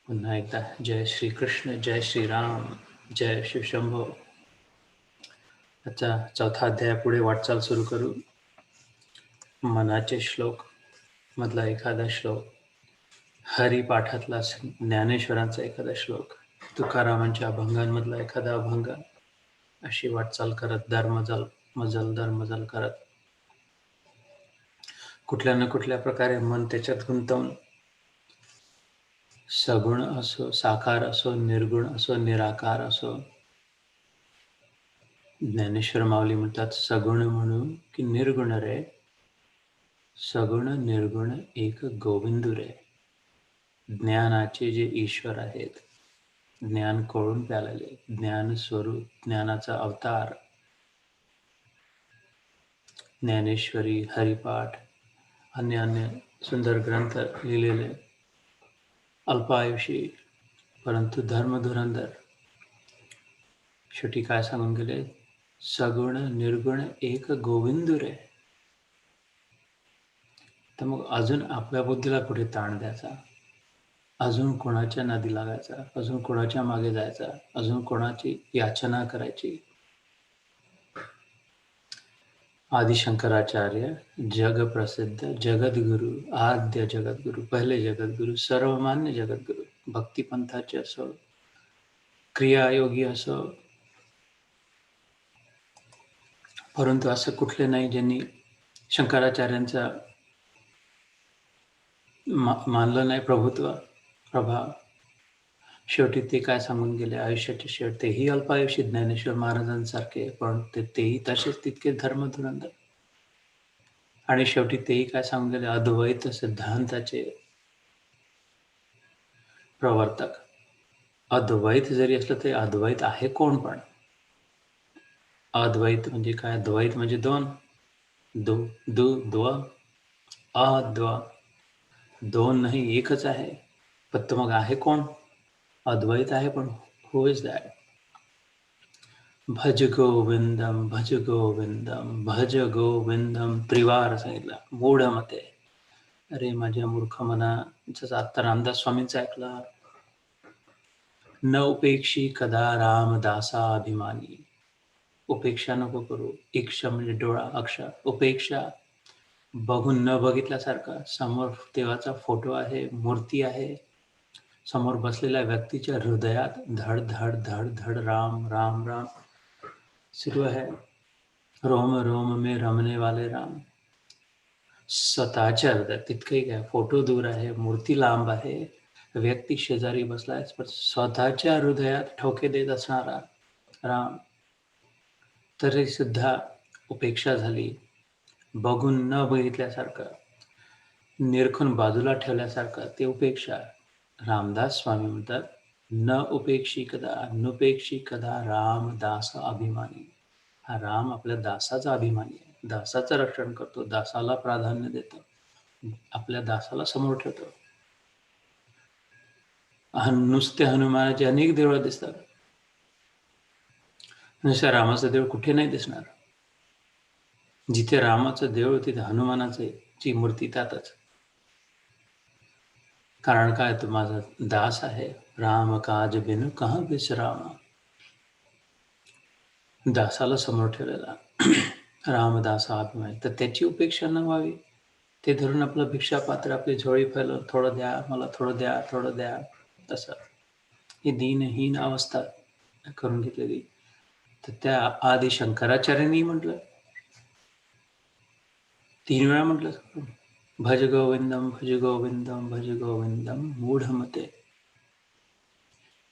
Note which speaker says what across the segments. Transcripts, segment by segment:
Speaker 1: पुन्हा एकदा जय श्री कृष्ण, जय श्रीराम, जय शिवशंभो. आता चौथा अध्याय पुढे वाटचाल सुरू करू. मनाचे श्लोक मधला एखादा श्लोक, हरिपाठातला ज्ञानेश्वरांचा एखादा श्लोक, तुकारामांच्या अभंगांमधला एखादा अभंग, अशी वाटचाल करत दरमजल करत कुठल्या न कुठल्या प्रकारे मन त्याच्यात गुंतवून सगुण असो, साकार असो, निर्गुण असो, निराकार असो, ज्ञानेश्वर माऊली म्हणतात, सगुण म्हणू की निर्गुण रे, सगुण निर्गुण एक गोविंदू रे. ज्ञानाचे जे ईश्वर आहेत, ज्ञान कळून प्यालेले, ज्ञान स्वरूप, ज्ञानाचा अवतार, ज्ञानेश्वरी, हरिपाठ, अन्य सुंदर ग्रंथ लिहिलेले, अल्पायुषी परंतु धर्मधुरंधर, शेवटी काय सांगून गेले, सगुण निर्गुण एक गोविंदू रे. तर मग अजून आपल्या बुद्धीला कुठे ताण द्यायचा, अजून कोणाच्या नादी लागायचा, अजून कोणाच्या मागे जायचा, अजून कोणाची याचना करायची. आदिशंकराचार्य जगप्रसिद्ध जगद्गुरु, आद्य जगद्गुरु, पहिले जगद्गुरु, सर्वमान्य जगद्गुरु, भक्तिपंथाचे असो, क्रियायोगी असो, परंतु असं कुठले नाही ज्यांनी शंकराचार्यांचा मानलं नाही प्रभुत्व, प्रभाव. शेवटी ते काय सांगून गेले, आयुष्याचे शेवट तेही अल्पायुषी ज्ञानेश्वर महाराजांसारखे, पण तेही तसेच तितके धर्मधुरंधर. आणि शेवटी तेही काय सांगून गेले, अद्वैत सिद्धांताचे प्रवर्तक. अद्वैत जरी असलं तरी अद्वैत आहे कोण? पण अद्वैत म्हणजे काय? द्वैत म्हणजे दोन, द्व, अद्व, दोन नाही, एकच आहे. फक्त मग आहे कोण? अद्वैत आहे, पण हू इज दॅट? भज गोविंदम, भज गोविंदम, भज गोविंदम, त्रिवार सांगितलं. मूढ मते, अरे माझ्या मूर्ख मना, जसं आत्ता रामदास स्वामींचा ऐकला, न उपेक्षी कदा रामदासा अभिमानी. उपेक्षा नको करू. इक्षा म्हणजे डोळा, अक्षा, उपेक्षा बघून न बघितल्यासारखा. समोर देवाचा फोटो आहे, मूर्ती आहे, समोर बसलेल्या व्यक्तीच्या हृदयात धड धड धड धड राम राम राम सुरू आहे. रोम रोम में रमने वाले राम. स्वतःच्या हृदयात तितकंही काय, फोटो दूर आहे, मूर्ती लांब आहे, व्यक्ती शेजारी बसलाय, पण स्वतःच्या हृदयात ठोके देत असणारा राम. तरी सुद्धा उपेक्षा झाली, बघून न बघितल्यासारखं, निरखून बाजूला ठेवल्यासारखं, ते उपेक्षा. रामदास स्वामी म्हणतात, न उपेक्षी कदा, नुपेक्षी कदा रामदास अभिमानी. हा राम आपल्या दासाचा अभिमानी आहे, दासाचं रक्षण करतो, दासाला प्राधान्य देतो, आपल्या दासाला समोर ठेवतो. नुसते हनुमानाचे अनेक देवळं दिसतात, नुसत्या रामाचं देऊळ कुठे नाही दिसणार. जिथे रामाचं देऊळ तिथे हनुमानाचे ची मूर्ती त्यातच. कारण काय, तो माझा दास आहे. राम काज बिनु कहाँ विश्रामा. दासाला समोर ठेवलेला रामदासा अभिमान, तर त्याची उपेक्षा न व्हावी, ते धरून आपलं भिक्षापात्र, आपली झोळी फैलवून, थोडं द्या मला, थोडं द्या, थोडं द्या, तसं ही दीनहीन अवस्था करून घेतलेली. तर त्या आदि शंकराचार्यांनी म्हटलं, 3 वेळा म्हटलं, भज गोविंदम, भज गोविंदम, भज गोविंदम, मूढमते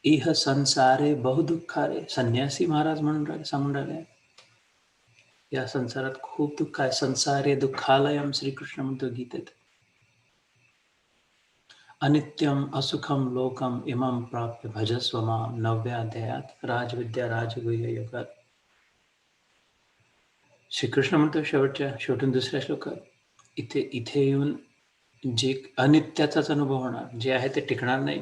Speaker 1: इह संसारे बहुदुःखारे. संन्यासी महाराज म्हणून राहिले, सांगून राहिले, या संसारात खूप दुःख आहे. संसारे दुःखालयम, श्रीकृष्ण म्हणतो गीतेत. अनित्यम असुखम लोकम इमम प्राप्य भजस्व माम. 9व्या अध्यायात राजविद्या राजगुह्य योगात श्रीकृष्ण म्हणतो शेवटून दुसऱ्या श्लोकात, इथे येऊन जे अनित्याचाच अनुभव होणार, जे आहे ते टिकणार नाही,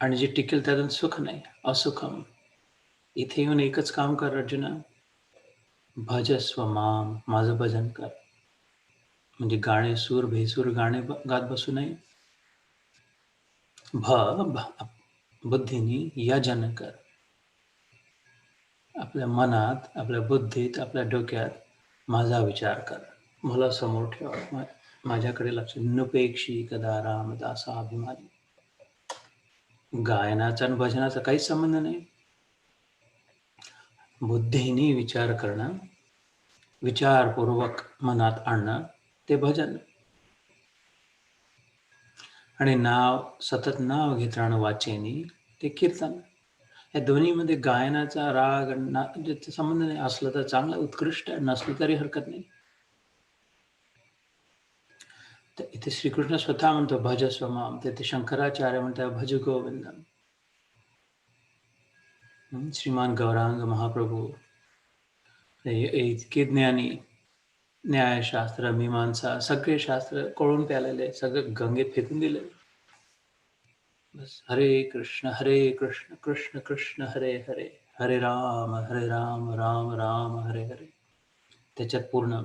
Speaker 1: आणि जे टिकेल त्यातून सुख नाही, असुखम. इथे येऊन एकच काम कर अर्जुना, भजस्व माम, माझं भजन कर. म्हणजे गाणे, सूर भेसूर गाणे गात बसू नये, बुद्धीनी यजन कर. आपल्या मनात, आपल्या बुद्धीत, आपल्या डोक्यात माझा विचार कर, मला समोर ठेवा, माझ्याकडे लक्ष. नुपेक्षी कदा रामदासा अभिमानी. गायनाचा आणि भजनाचा काहीच संबंध नाही. बुद्धीने विचार करणं, विचारपूर्वक मनात आणणं, ते भजन. आणि सतत नाव घेत राहणं वाचेनी, ते कीर्तन. या दोन्हीमध्ये गायनाचा राग संबंध नाही. असलं तर चांगलं, उत्कृष्ट, नसलं तरी हरकत नाही. तर इथे श्रीकृष्ण स्वतः म्हणतो भज स्वमाम, तिथे शंकराचार्य म्हणतात भज गोविंदम. श्रीमान गौरांग महाप्रभू इतके ज्ञानी, न्यायशास्त्र, मीमांसा, सगळे शास्त्र कळून प्यालेले, सगळं गंगेत फेकून दिले. बस हरे कृष्ण कृष्ण कृष्ण हरे हरे, हरे राम राम राम हरे हरे. त्याच्यात पूर्ण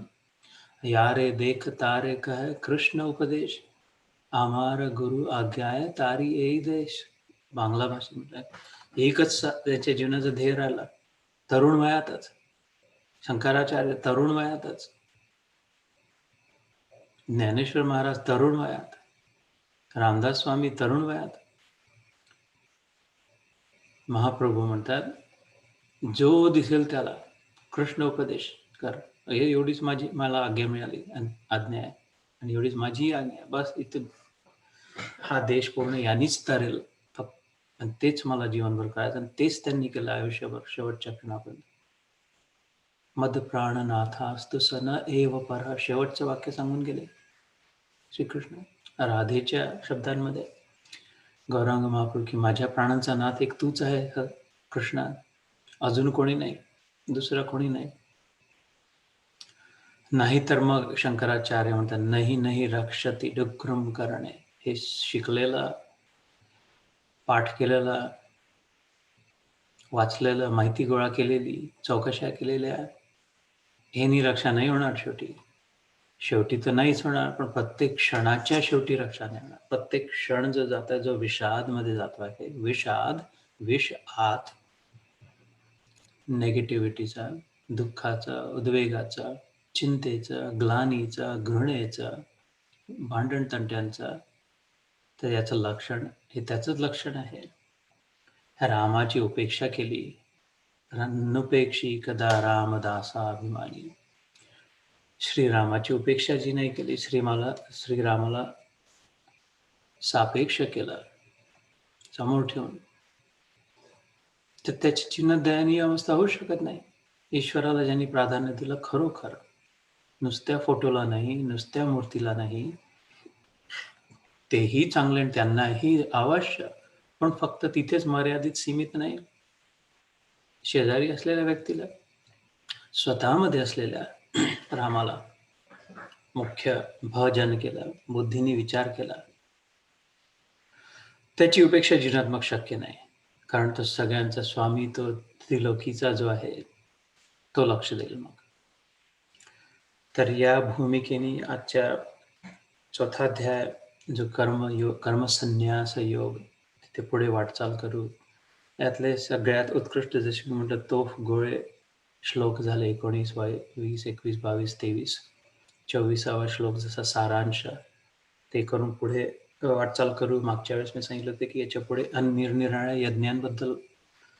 Speaker 1: यारे देख तारे कह कृष्ण उपदेश, आमार गुरु आज्ञाय तारी ए देश. बांगला भाषेत म्हटलं. एकच त्याच्या जीवनाचं ध्येय राहिला, तरुण वयातच. शंकराचार्य तरुण वयातच, ज्ञानेश्वर महाराज तरुण वयात, रामदास स्वामी तरुण वयात. महाप्रभू म्हणतात जो दिसेल त्याला कृष्ण उपदेश कर. हे एवढीच मला आज्ञा मिळाली, आज्ञा आहे, आणि एवढीच माझी आज्ञा आहे. बस इथून हा देश पूर्ण यांनीच तरेल फक्त, आणि तेच मला जीवनभर करायचं, आणि तेच त्यांनी केलं आयुष्यभर, शेवटच्या क्षणापर्यंत. मद प्राणनाथास्तु सन एव पर, शेवटचं वाक्य सांगून गेले श्रीकृष्ण राधेच्या शब्दांमध्ये. गौरांग महाप्रभू की माझ्या प्राणांचा नाथ एक तूच आहे कृष्णा, अजून कोणी नाही, दुसरा कोणी नाही. नाही तर मग शंकराचार्य म्हणतात नाही नाही रक्षती डुक्रम करणे. हे शिकलेलं, पाठ केलेलं, वाचलेलं, माहिती गोळा केलेली, चौकशा केलेल्या, हे रक्षा नाही होणार. शेवटी तर नाहीच होणार, पण प्रत्येक क्षणाच्या शेवटी रक्षा नाही होणार. प्रत्येक क्षण जो जाता, जो विषाद मध्ये जातो आहे, विष आत, नेगेटिव्हिटीचा, दुःखाचा, उद्वेगाचा, चिंतेचा, ग्लानीचा, घृणेचा, भांडण तंट्यांचा, तर याचं लक्षण हे त्याचंच लक्षण आहे. रामाची उपेक्षा केली, नुपेक्षी कदा रामदासा अभिमानी. श्रीरामाची उपेक्षा जी नाही केली, श्रीरामाला सापेक्ष केलं समोर ठेवून, तर त्याची चिन्ह दयनीय अवस्था होऊ शकत नाही. ईश्वराला ज्यांनी प्राधान्य दिलं, खरोखर नुसत्या फोटोला नाही, नुसत्या मूर्तीला नाही, तेही चांगले, त्यांनाही अवश्य, पण फक्त तिथेच मर्यादित सीमित नाही. शेजारी असलेल्या व्यक्तीला, स्वतःमध्ये असलेल्या रामाला मुख्य भजन केलं, बुद्धीने विचार केला, त्याची उपेक्षा जीवनात्मक शक्य नाही. कारण तो सगळ्यांचा स्वामी, तो त्रिलोकीचा जो आहे, तो लक्ष देईल. मग तर या भूमिकेने आजच्या चौथा अध्याय जो कर्मसन्यास योग, तिथे पुढे वाटचाल करू. यातले सगळ्यात उत्कृष्ट जसे म्हणतात तोफ गोळे श्लोक झाले 19, 20, 21, 22, 23. 24वा श्लोक जसा सारांश, ते करून पुढे वाटचाल करू. मागच्या वेळेस मी सांगितलं होते की याच्या पुढे निरनिराळ्या यज्ञांबद्दल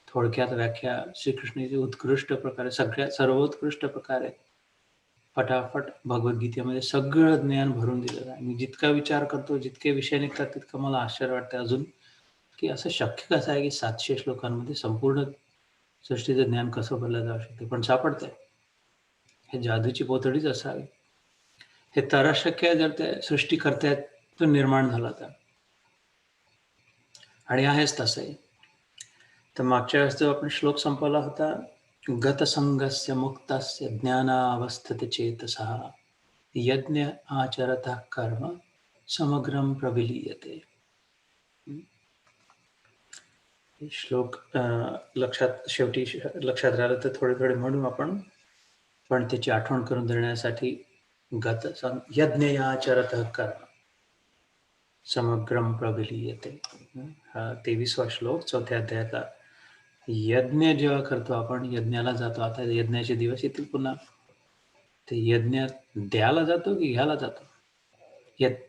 Speaker 1: थोडक्यात व्याख्या श्रीकृष्णाची उत्कृष्ट प्रकारे, सर्वोत्कृष्ट प्रकारे फटाफट भगवद्गीतेमध्ये सगळं ज्ञान भरून दिलेलं आहे. मी जितका विचार करतो, जितके विषय निघतात, तितकं मला आश्चर्य वाटतं अजून, की असं शक्य कसं आहे की 700 श्लोकांमध्ये संपूर्ण सृष्टीचं ज्ञान कसं भरलं जाऊ शकते, पण सापडतंय. हे जादूची पोतडीच असावी. हे तरच शक्य आहे जर त्या सृष्टीकर्त्यातून निर्माण झाला तर, आणि आहेच तसंही. तर मागच्या वेळेस जो आपण श्लोक संपवला होता, गतसंगस्य मुक्तस्य ज्ञानावस्थित चेतसः यज्ञ आचरतः कर्म समग्रम प्रविलीयते. श्लोक शेवटी लक्षात राहिलं तर थोडे थोडे म्हणू आपण, पण त्याची आठवण करून देण्यासाठी यज्ञ आचरतः कर्म, समग्रम प्रविलीयते. हा 23वा श्लोक 4थ्या अध्यायातला. यज्ञ जेव्हा करतो आपण, यज्ञाला जातो, आता यज्ञाचे दिवस येतील पुन्हा. ते यज्ञ द्यायला जातो की घ्यायला जातो?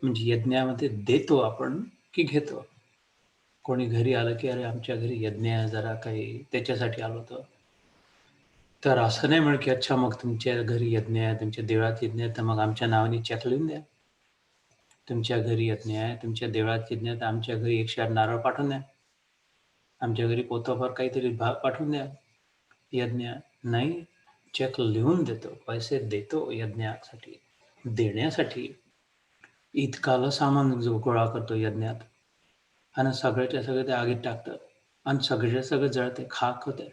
Speaker 1: म्हणजे यज्ञामध्ये देतो आपण की घेतो? कोणी घरी आलं की अरे आमच्या घरी यज्ञ आहे, जरा काही त्याच्यासाठी आलो होतो. तर असं नाही म्हणत की अच्छा मग तुमच्या घरी यज्ञ आहे, तुमच्या देवळात यज्ञ आहे, तर मग आमच्या नावाने चेक लिहून द्या. तुमच्या घरी यज्ञ आहे, तुमच्या देवळात यज्ञ आहे, तर आमच्या घरी 108 नारळ पाठवून द्या. आमच्या घरी पोतभर काहीतरी पाठवून द्या. यज्ञ नाही, चेक लिहून देतो, पैसे देतो यज्ञासाठी, देण्यासाठी. इतकालं सामान जो गोळा करतो यज्ञात आणि सगळ्याच्या सगळं ते आगीत टाकतं आणि सगळ्याच्या सगळं जळते, खाक होते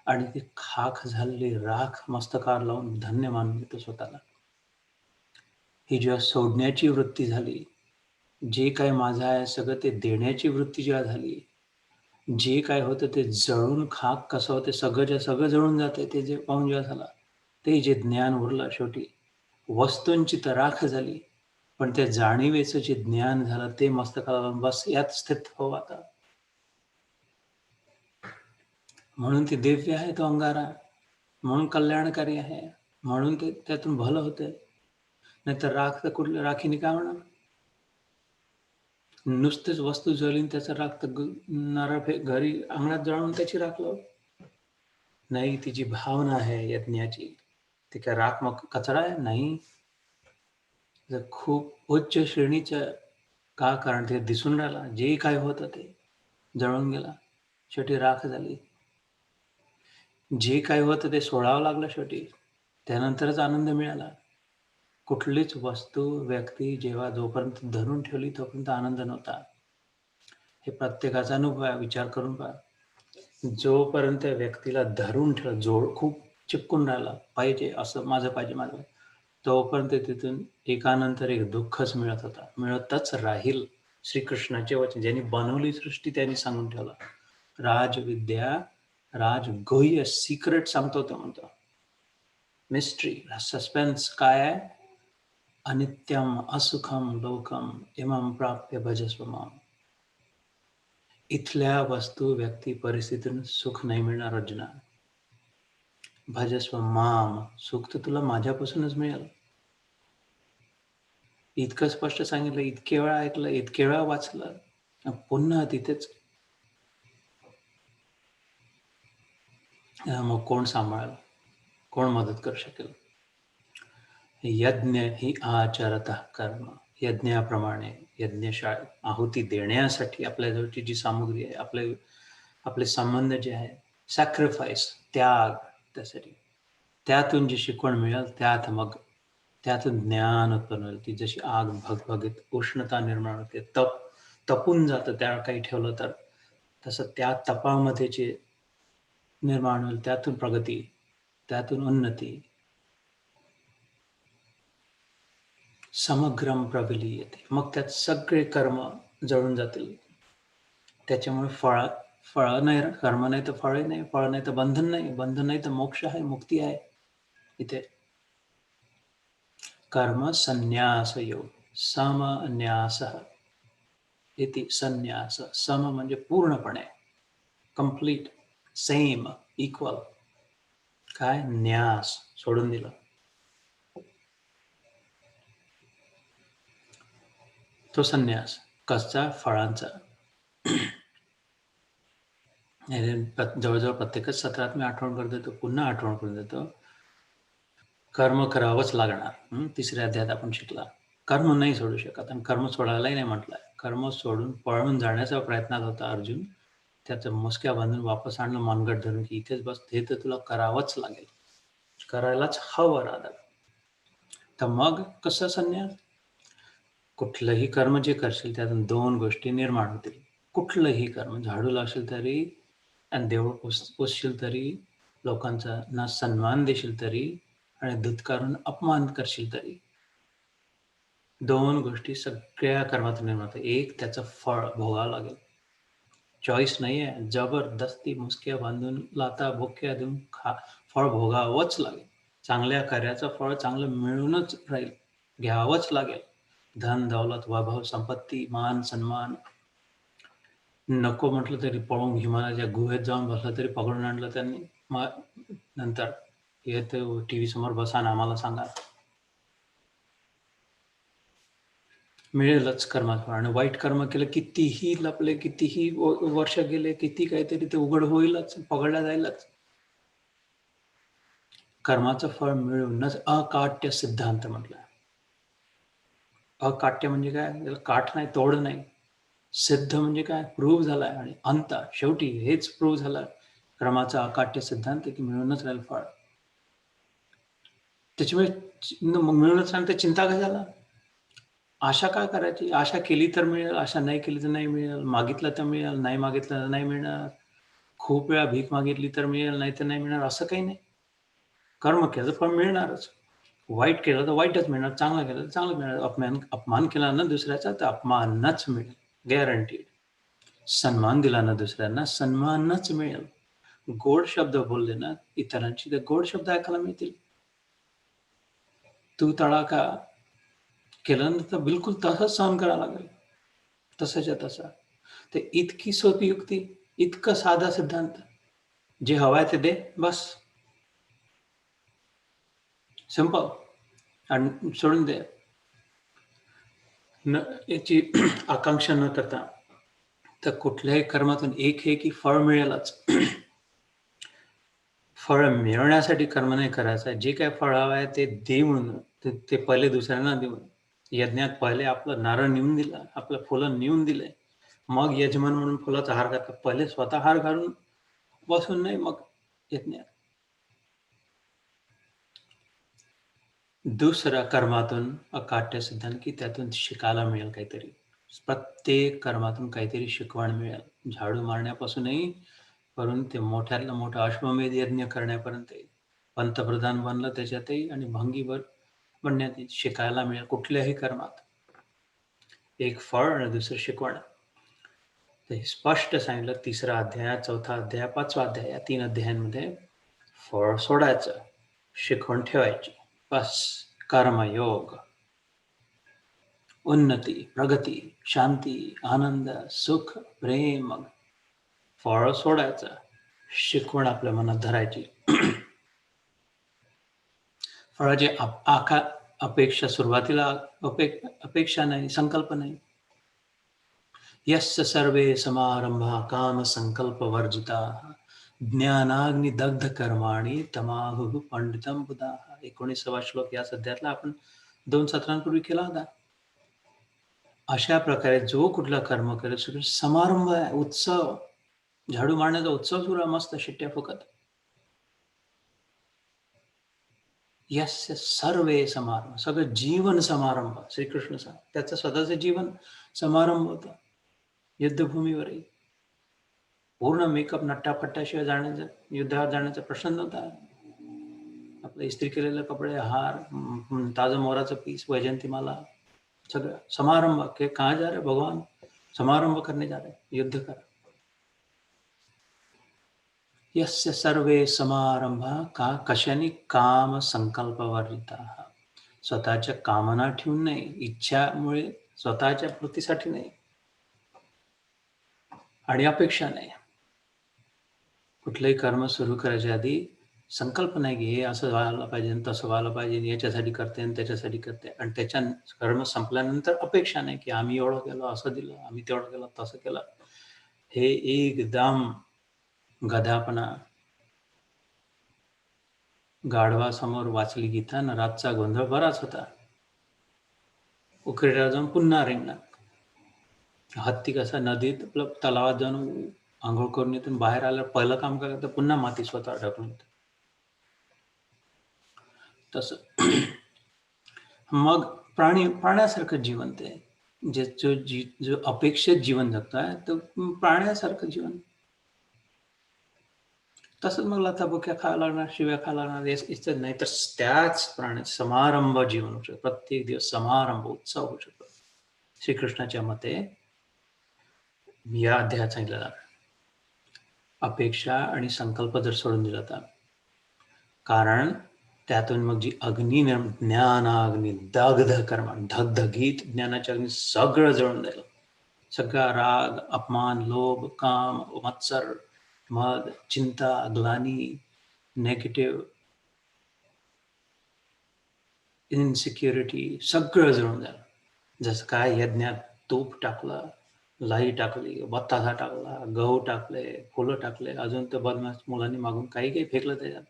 Speaker 1: आणि ती खाक झालेली राख मस्तकावर लावून धन्य मानून घेतो स्वतःला. ही जेव्हा सोडण्याची वृत्ती झाली, जे काही माझं आहे सगळं ते देण्याची वृत्ती जेव्हा झाली, जे काय होतं ते जळून खाक कसं होते, सगळंच्या सगळं जळून जाते, ते जे पाहून जेव्हा झाला, ते जे ज्ञान उरलं शेवटी. वस्तूंची तर राख झाली, पण त्या जाणीवेचं जे ज्ञान झालं ते मस्तकाला लावून बस यात स्थित हो आता. म्हणून ते दिव्य आहे तो अंगारा, म्हणून कल्याणकारी आहे, म्हणून ते त्यातून भलं होतंय. नाहीतर राख तर कुठल्या राखीने काय होणार? नुसतीच वस्तू जळीन त्याचा राख तर नारळ घरी अंगणात जळून त्याची राख लावू. नाही, ती जी भावना आहे यज्ञाची, ती काय राख मग कचरा आहे? नाही. जर खूप उच्च श्रेणीचं का? कारण ते दिसून राहिला, जे काही होतं ते जळून गेला, शेवटी राख झाली. जे काही होतं ते सोडावं लागलं शेवटी. त्यानंतरच आनंद मिळाला. कुठलीच वस्तू, व्यक्ती जेव्हा जोपर्यंत धरून ठेवली तोपर्यंत आनंद नव्हता. हे प्रत्येकाचा अनुभव आहे, विचार करून पहा. जोपर्यंत व्यक्तीला धरून खूप चिपकून राहिला, पाहिजे असं माझं पाहिजे, माझं तोपर्यंत तिथून एकानंतर एक दुःखच मिळत होता, मिळतच राहील. श्रीकृष्णाचे वचन, ज्यांनी बनवली सृष्टी त्यांनी सांगून ठेवलं. राजविद्या, राजगुह्य सिक्रेट सांगतो तो म्हणतो. मिस्ट्री, सस्पेन्स काय आहे? अनित्यम असुखम लोकम इमं प्राप्य भजस्व माम. इथल्या वस्तू, व्यक्ती, परिस्थितीतून सुख नाही मिळणार अर्जुना. भजस्व माम, सुख तर तुला माझ्यापासूनच मिळेल. इतकं स्पष्ट सांगितलं, इतके वेळा ऐकलं, इतके वेळा वाचलं, पुन्हा तिथेच. मग कोण सांभाळेल? कोण मदत करू शकेल? यज्ञ ही आचरतः कर्म. यज्ञाप्रमाणे, यज्ञशाळेत आहुती देण्यासाठी आपल्याजवळची जी सामुग्री आहे, आपले संबंध जे आहे, सॅक्रिफाईस, त्याग, त्यासाठी त्यातून जी शिकवण मिळेल, त्यातून ज्ञान उत्पन्न होईल. ती जशी आग भगभगीत उष्णता निर्माण होते, तपून जातं त्या काही ठेवलं तर, तसं त्या तपामध्ये जे निर्माण होईल, त्यातून प्रगती, त्यातून उन्नती. समग्रम प्रविलीयते. मग त्यात सगळे कर्म जळून जातील. त्याच्यामुळे फळ नाही, कर्म नाही तर फळ नाही, फळ नाही तर बंधन नाही, बंधन नाही तर मोक्ष आहे, मुक्ती आहे. इथे कर्म संन्यास योग, समन्यास इति संन्यास. सम म्हणजे पूर्णपणे, कंप्लीट, सेम, इक्वल. काय? न्यास, सोडून दिलं. तो संन्यास कसा? फळांचा. जवळजवळ प्रत्येकच सत्रात मी आठवण करून देतो, पुन्हा आठवण करून देतो. कर्म करावंच लागणार. तिसऱ्या अध्यायात आपण शिकला, कर्म नाही सोडू शकत आणि कर्म सोडायलाही नाही म्हटलंय. कर्म सोडून पळून जाण्याचा प्रयत्नात होता अर्जुन. त्याचं मुसक्या बांधून वापस आणलं मनगट धरून, की इथेच बस, हे तर तुला करावंच लागेल, करायलाच हवं राधा. तर मग कसं संन्यास? कुठलंही कर्म जे करशील त्यातून दोन गोष्टी निर्माण होतील. कुठलंही कर्म, झाडू लावशील तरी आणि देऊळ पुसशील तरी, लोकांचा ना सन्मान देशील तरी आणि धुत्कारून अपमान करशील तरी, दोन गोष्टी सगळ्या कर्मातून निर्माण होतात. एक, त्याचं फळ भोगावं लागेल. चॉईस नाही आहे, जबरदस्ती मुसक्या बांधून, लाथा बुक्क्या देऊन फळ भोगावंच लागेल. चांगल्या कार्याचं फळ चांगलं मिळूनच राहील, घ्यावंच लागेल. धन दौलत वैभव संपत्ती मान सन्मान नको म्हटलं तरी पळून हिमालयाच्या गुहेत जाऊन बसलं तरी पकडून आणलं त्यांनी. मग नंतर येत टीव्ही समोर बसा आणि आम्हाला सांगा. मिळेलच कर्माचं फळ. आणि वाईट कर्म केलं कितीही लपले, कितीही वर्ष गेले, किती काहीतरी ते उघड होईलच, पकडल्या जाईलच. कर्माचं फळ मिळूनच अकाट्य सिद्धांत म्हटलं. अकाट्य म्हणजे काय? त्याला काठ नाही, तोड नाही. सिद्ध म्हणजे काय? प्रूव्ह झालाय. आणि अंत शेवटी हेच प्रूव्ह झालं. कर्माचा अकाट्य सिद्धांत की मिळूनच राहील फळ. त्याच्यामुळे मिळूनच राहील तर चिंता कशाला? आशा काय करायची? आशा केली तर मिळेल, आशा नाही केली तर नाही मिळेल. मागितलं तर मिळेल, नाही मागितलं तर नाही मिळणार. खूप वेळा भीक मागितली तर मिळेल, नाही तर नाही मिळणार, असं काही नाही. कर्म केलं तर फळ मिळणारच. वाईट केलं तर वाईटच मिळणार, चांगलं केलं तर चांगलं मिळणार. अपमान केला ना दुसऱ्याचा तर अपमानच मिळेल, गॅरंटीड. सन्मान दिला ना दुसऱ्यांना, सन्मानच मिळेल. गोड शब्द बोलले ना इतरांशी, तर गोड शब्द ऐकायला मिळतील. तू तडाखा केलं ना तर बिलकुल तसंच सहन करावं लागेल. तसाच्या तसा. ते इतकी सोपी युक्ती, इतकं साधा सिद्धांत. जे हवंय ते दे, बस. सिंपल. आणि सोडून दे. याची आकांक्षा न करता, तर कुठल्याही कर्मातून एक हे की फळ मिळेलच. फळ मिळवण्यासाठी कर्म नाही करायचं. जे काही फळ हवं आहे ते दे म्हणून. ते पहिले दुसऱ्यांना देऊन. यज्ञात पहिले आपलं नारळ नेऊन दिलं, आपलं फुलं नेऊन दिले. मग यजमान म्हणून फुलाचा हार घातला. पहिले स्वतः हार घालून बसून नाही मग यज्ञात. दुसऱ्या कर्मातून अकाट्य सिद्धांत की त्यातून शिकायला मिळेल काहीतरी. प्रत्येक कर्मातून काहीतरी शिकवण मिळेल. झाडू मारण्यापासूनही करून ते मोठ्यातला मोठा अश्वमेध यज्ञ करण्यापर्यंत पंतप्रधान बनलं त्याच्यातही आणि भंगीवर बनण्यात शिकायला मिळेल कुठल्याही कर्मात. एक फळ आणि दुसरं शिकवण. तर हे स्पष्ट सांगितलं. 3रा अध्याय, 4था अध्याय, 5वा अध्याय या 3 अध्यायांमध्ये फळ सोडायचं, शिकवण ठेवायची. बस. कर्मयोग, उन्नती, प्रगती, शांती, आनंद, सुख, प्रेम. फळ सोडायचं, शिकवण आपल्या मनात धरायची. फळाची अपेक्षा सुरुवातीला अपेक्षा नाही, संकल्प नाही. यस्य सर्वे समारंभा काम संकल्प वर्जिता ज्ञानाग्नी दग्ध कर्माणी तमाहु पंडितम बुधाः. 19वा श्लोक या सध्यातला आपण 2 सत्रांपूर्वी केला होता. अशा प्रकारे जो कुठला कर्म करेल समारंभ आहे, उत्सव. झाडू मारण्याचा उत्सव सुरू आहे, मस्त शिट्ट्या फुकत. यस्य सर्वे समारंभ, सगळं जीवन समारंभ. श्रीकृष्ण सांग त्याचं स्वतःचं जीवन समारंभ होता युद्धभूमीवरही. पूर्ण मेकअप नट्टाफट्ट्याशिवाय जाण्याचा, युद्धावर जाण्याचा प्रश्न नव्हता. आपले इस्त्री केलेले कपडे, हार, ताजं मोराचं पीस, वैजयंतीमाला, सगळं समारंभ. के कहाँ जा रहे भगवान? समारंभ करने जा रहे, युद्ध कर. यस्य सर्वे समारंभ का कशाने? काम संकल्पवर्जिताः. स्वतःच्या कामना ठेवून नाही, इच्छामुळे, स्वतःच्या पूर्तीसाठी नाही आणि अपेक्षा नाही. कुठलंही कर्म सुरू करायच्या आधी संकल्प नाही की हे असं व्हायला पाहिजे, तसं व्हायला पाहिजे, याच्यासाठी करते आणि त्याच्यासाठी करते. आणि त्याच्या कर्म संपल्यानंतर अपेक्षा नाही की आम्ही एवढं केलं, असं दिलं, आम्ही तेवढं केलं, तसं केलं. हे एकदम गधापणा. गाढवासमोर वाचली गीता ना, रातचा गोंधळ बराच होता. उखरेला जाऊन पुन्हा रिंगणात. हत्ती कसा नदीत आपलं तलावात जाऊन आंघोळ करून येतो, बाहेर आल्यावर पहिलं काम काय करतं? पुन्हा माती स्वतः ढकलून येतं. तसं मग प्राण्यासारखं जीवन ते. जो अपेक्षित जीवन जगतोय तो प्राण्यासारखं जीवन. तसंच मग लथाबुक्या खायला लागणार, शिव्या खायला लागणार, याचं नाही तर त्याच प्राण्यात समारंभ जीवन होऊ शकतं. प्रत्येक दिवस समारंभ, उत्सव होऊ शकतो. श्रीकृष्णाच्या मते या अध्यायात सांगितलं अपेक्षा आणि संकल्प जर सोडून दिला तर. कारण त्यातून मग जी अग्नी ज्ञानाग्नी दग्ध कर्म, धगधगीत ज्ञानाच्या अग्नी सगळं जळून जाईल. सगळा राग, अपमान, लोभ, काम, मत्सर, मद, चिंता, ग्लानी, नेगेटिव्ह, इनसिक्युरिटी सगळं जळून जाईल. जसं काय यज्ञात तूप टाकलं, लाई टाकली, बत्तासा टाकला, गहू टाकले, फुलं टाकले, अजून तर बदमाश मुलांनी मागून काही काही फेकलं त्याच्यात.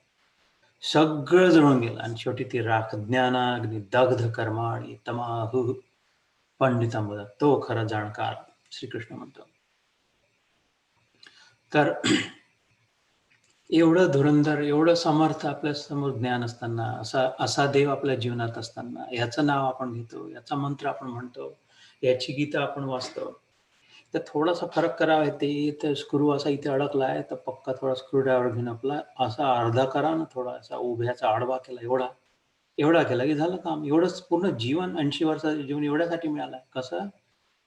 Speaker 1: सगळं जळून गेलं आणि शेवटी ती राख ज्ञानाग्नी दग्ध कर्माणि तमाहु पंडितांबद्दल तो खरा जाणकार श्रीकृष्ण म्हणतो. तर एवढं धुरंधर, एवढं समर्थ आपल्या समोर ज्ञान असताना, असा देव आपल्या जीवनात असताना, याचं नाव आपण घेतो, याचा मंत्र आपण म्हणतो, याची गीता आपण वाचतो, तर थोडासा फरक करावा. ते स्क्रू असा इथे अडकला आहे, तर पक्का थोडा स्क्रू ड्रायव्हर घेऊन आपला असा अर्धा करा ना, थोडासा उभ्याचा आडवा केला, एवढा केला की झालं काम. एवढंच पूर्ण जीवन, 80 वर्षाचं जीवन एवढ्यासाठी मिळालं आहे. कसं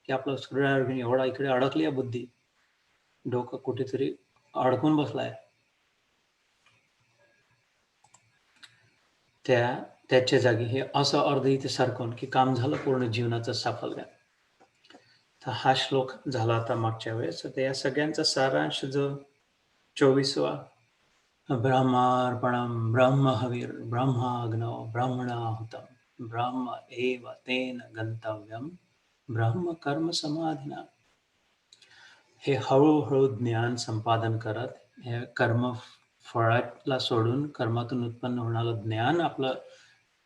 Speaker 1: की आपलं स्क्रू ड्रायव्हर घेऊन एवढा इकडे अडकली आहे बुद्धी, डोकं कुठेतरी अडकून बसलाय. त्याच्या जागी हे असं अर्ध इथे सरकवून की काम झालं पूर्ण जीवनाचं साफल्य. तर हा श्लोक झाला आता मागच्या वेळेस. तर या सगळ्यांचा सारांश जो 24वा, ब्रह्मार्पणं ब्रह्महविर् ब्रह्माग्नौ ब्रह्मणाहुतं ब्रह्म एव तेन गंतव्यं ब्रह्म कर्म समाधिना. हे हळूहळू ज्ञान संपादन करत, हे कर्म फळाला सोडून कर्मातून उत्पन्न होणारं ज्ञान आपलं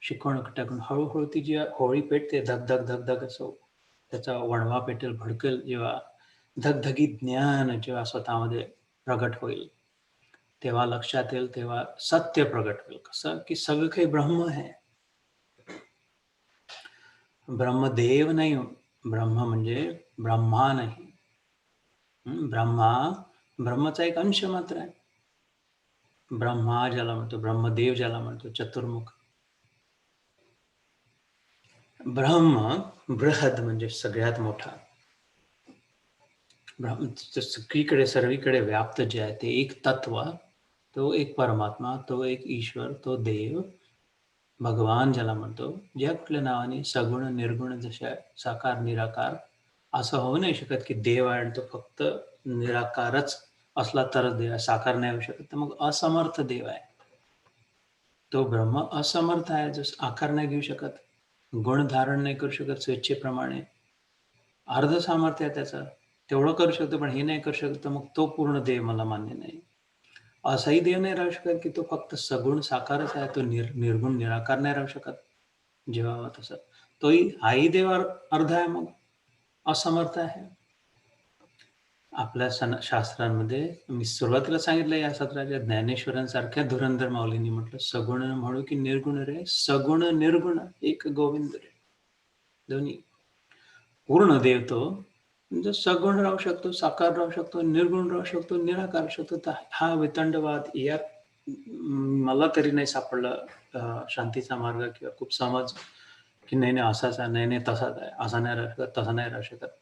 Speaker 1: शिकवण टाकून हळूहळू ती जी होळी पेटते, धगधग धगधग असो, त्याचा वणवा पेटेल, भडकेल, जेव्हा धगधगीत ज्ञान जेव्हा स्वतःमध्ये प्रगट होईल, तेव्हा लक्षात येईल, तेव्हा सत्य प्रगट होईल. कसं की सगळं काही ब्रह्म आहे. ब्रह्मदेव नाही, ब्रह्म म्हणजे ब्रह्मा नाही. ब्रह्माचा एक अंश मात्र आहे. ब्रह्मा ज्याला म्हणतो, ब्रह्मदेव ज्याला म्हणतो, चतुर्मुख. ब्रह्म बृहद म्हणजे सगळ्यात मोठा. सगळीकडे सर्वीकडे व्याप्त जे आहे ते एक तत्व, तो एक परमात्मा, तो एक ईश्वर, तो देव, भगवान ज्याला म्हणतो. ज्या कुठल्या नावाने सगुण निर्गुण जशा साकार निराकार, असं होऊ नाही शकत की देव आहे आणि तो फक्त निराकारच असला तरच देव आहे, साकार नाही होऊ शकत. तर मग असमर्थ देव आहे तो. ब्रह्म असमर्थ आहे, जो आकार नाही घेऊ शकत, गुण धारण नाही करू शकत स्वेच्छेप्रमाणे. अर्ध सामर्थ्य आहे त्याचं, तेवढं करू शकतो पण हे नाही करू शकत, तर मग तो पूर्ण देव मला मान्य नाही. असाही देव नाही राहू शकत की तो फक्त सगुण साकारच आहे, तो निर्गुण निराकार नाही राहू शकत. जेव्हा तसं तोही हाही देव अर्धा आहे, मग असमर्थ आहे. आपल्या शास्त्रांमध्ये मी सुरुवातीला सांगितलं या सत्राच्या, ज्ञानेश्वरांसारख्या धुरंधर माऊलींनी म्हटलं, सगुण म्हणू की निर्गुण रे, सगुण निर्गुण एक गोविंद रे. दोन्ही पूर्ण देव तो, म्हणजे सगुण राहू शकतो, साकार राहू शकतो, निर्गुण राहू शकतो, निराकार राहू शकतो. तर हा वितंडवाद यात मला तरी नाही सापडलं शांतीचा मार्ग किंवा खूप समज की नाही नाही असाच आहे, नाही नाही तसाच आहे, असा नाही राहू शकत, तसा नाही राहू शकत.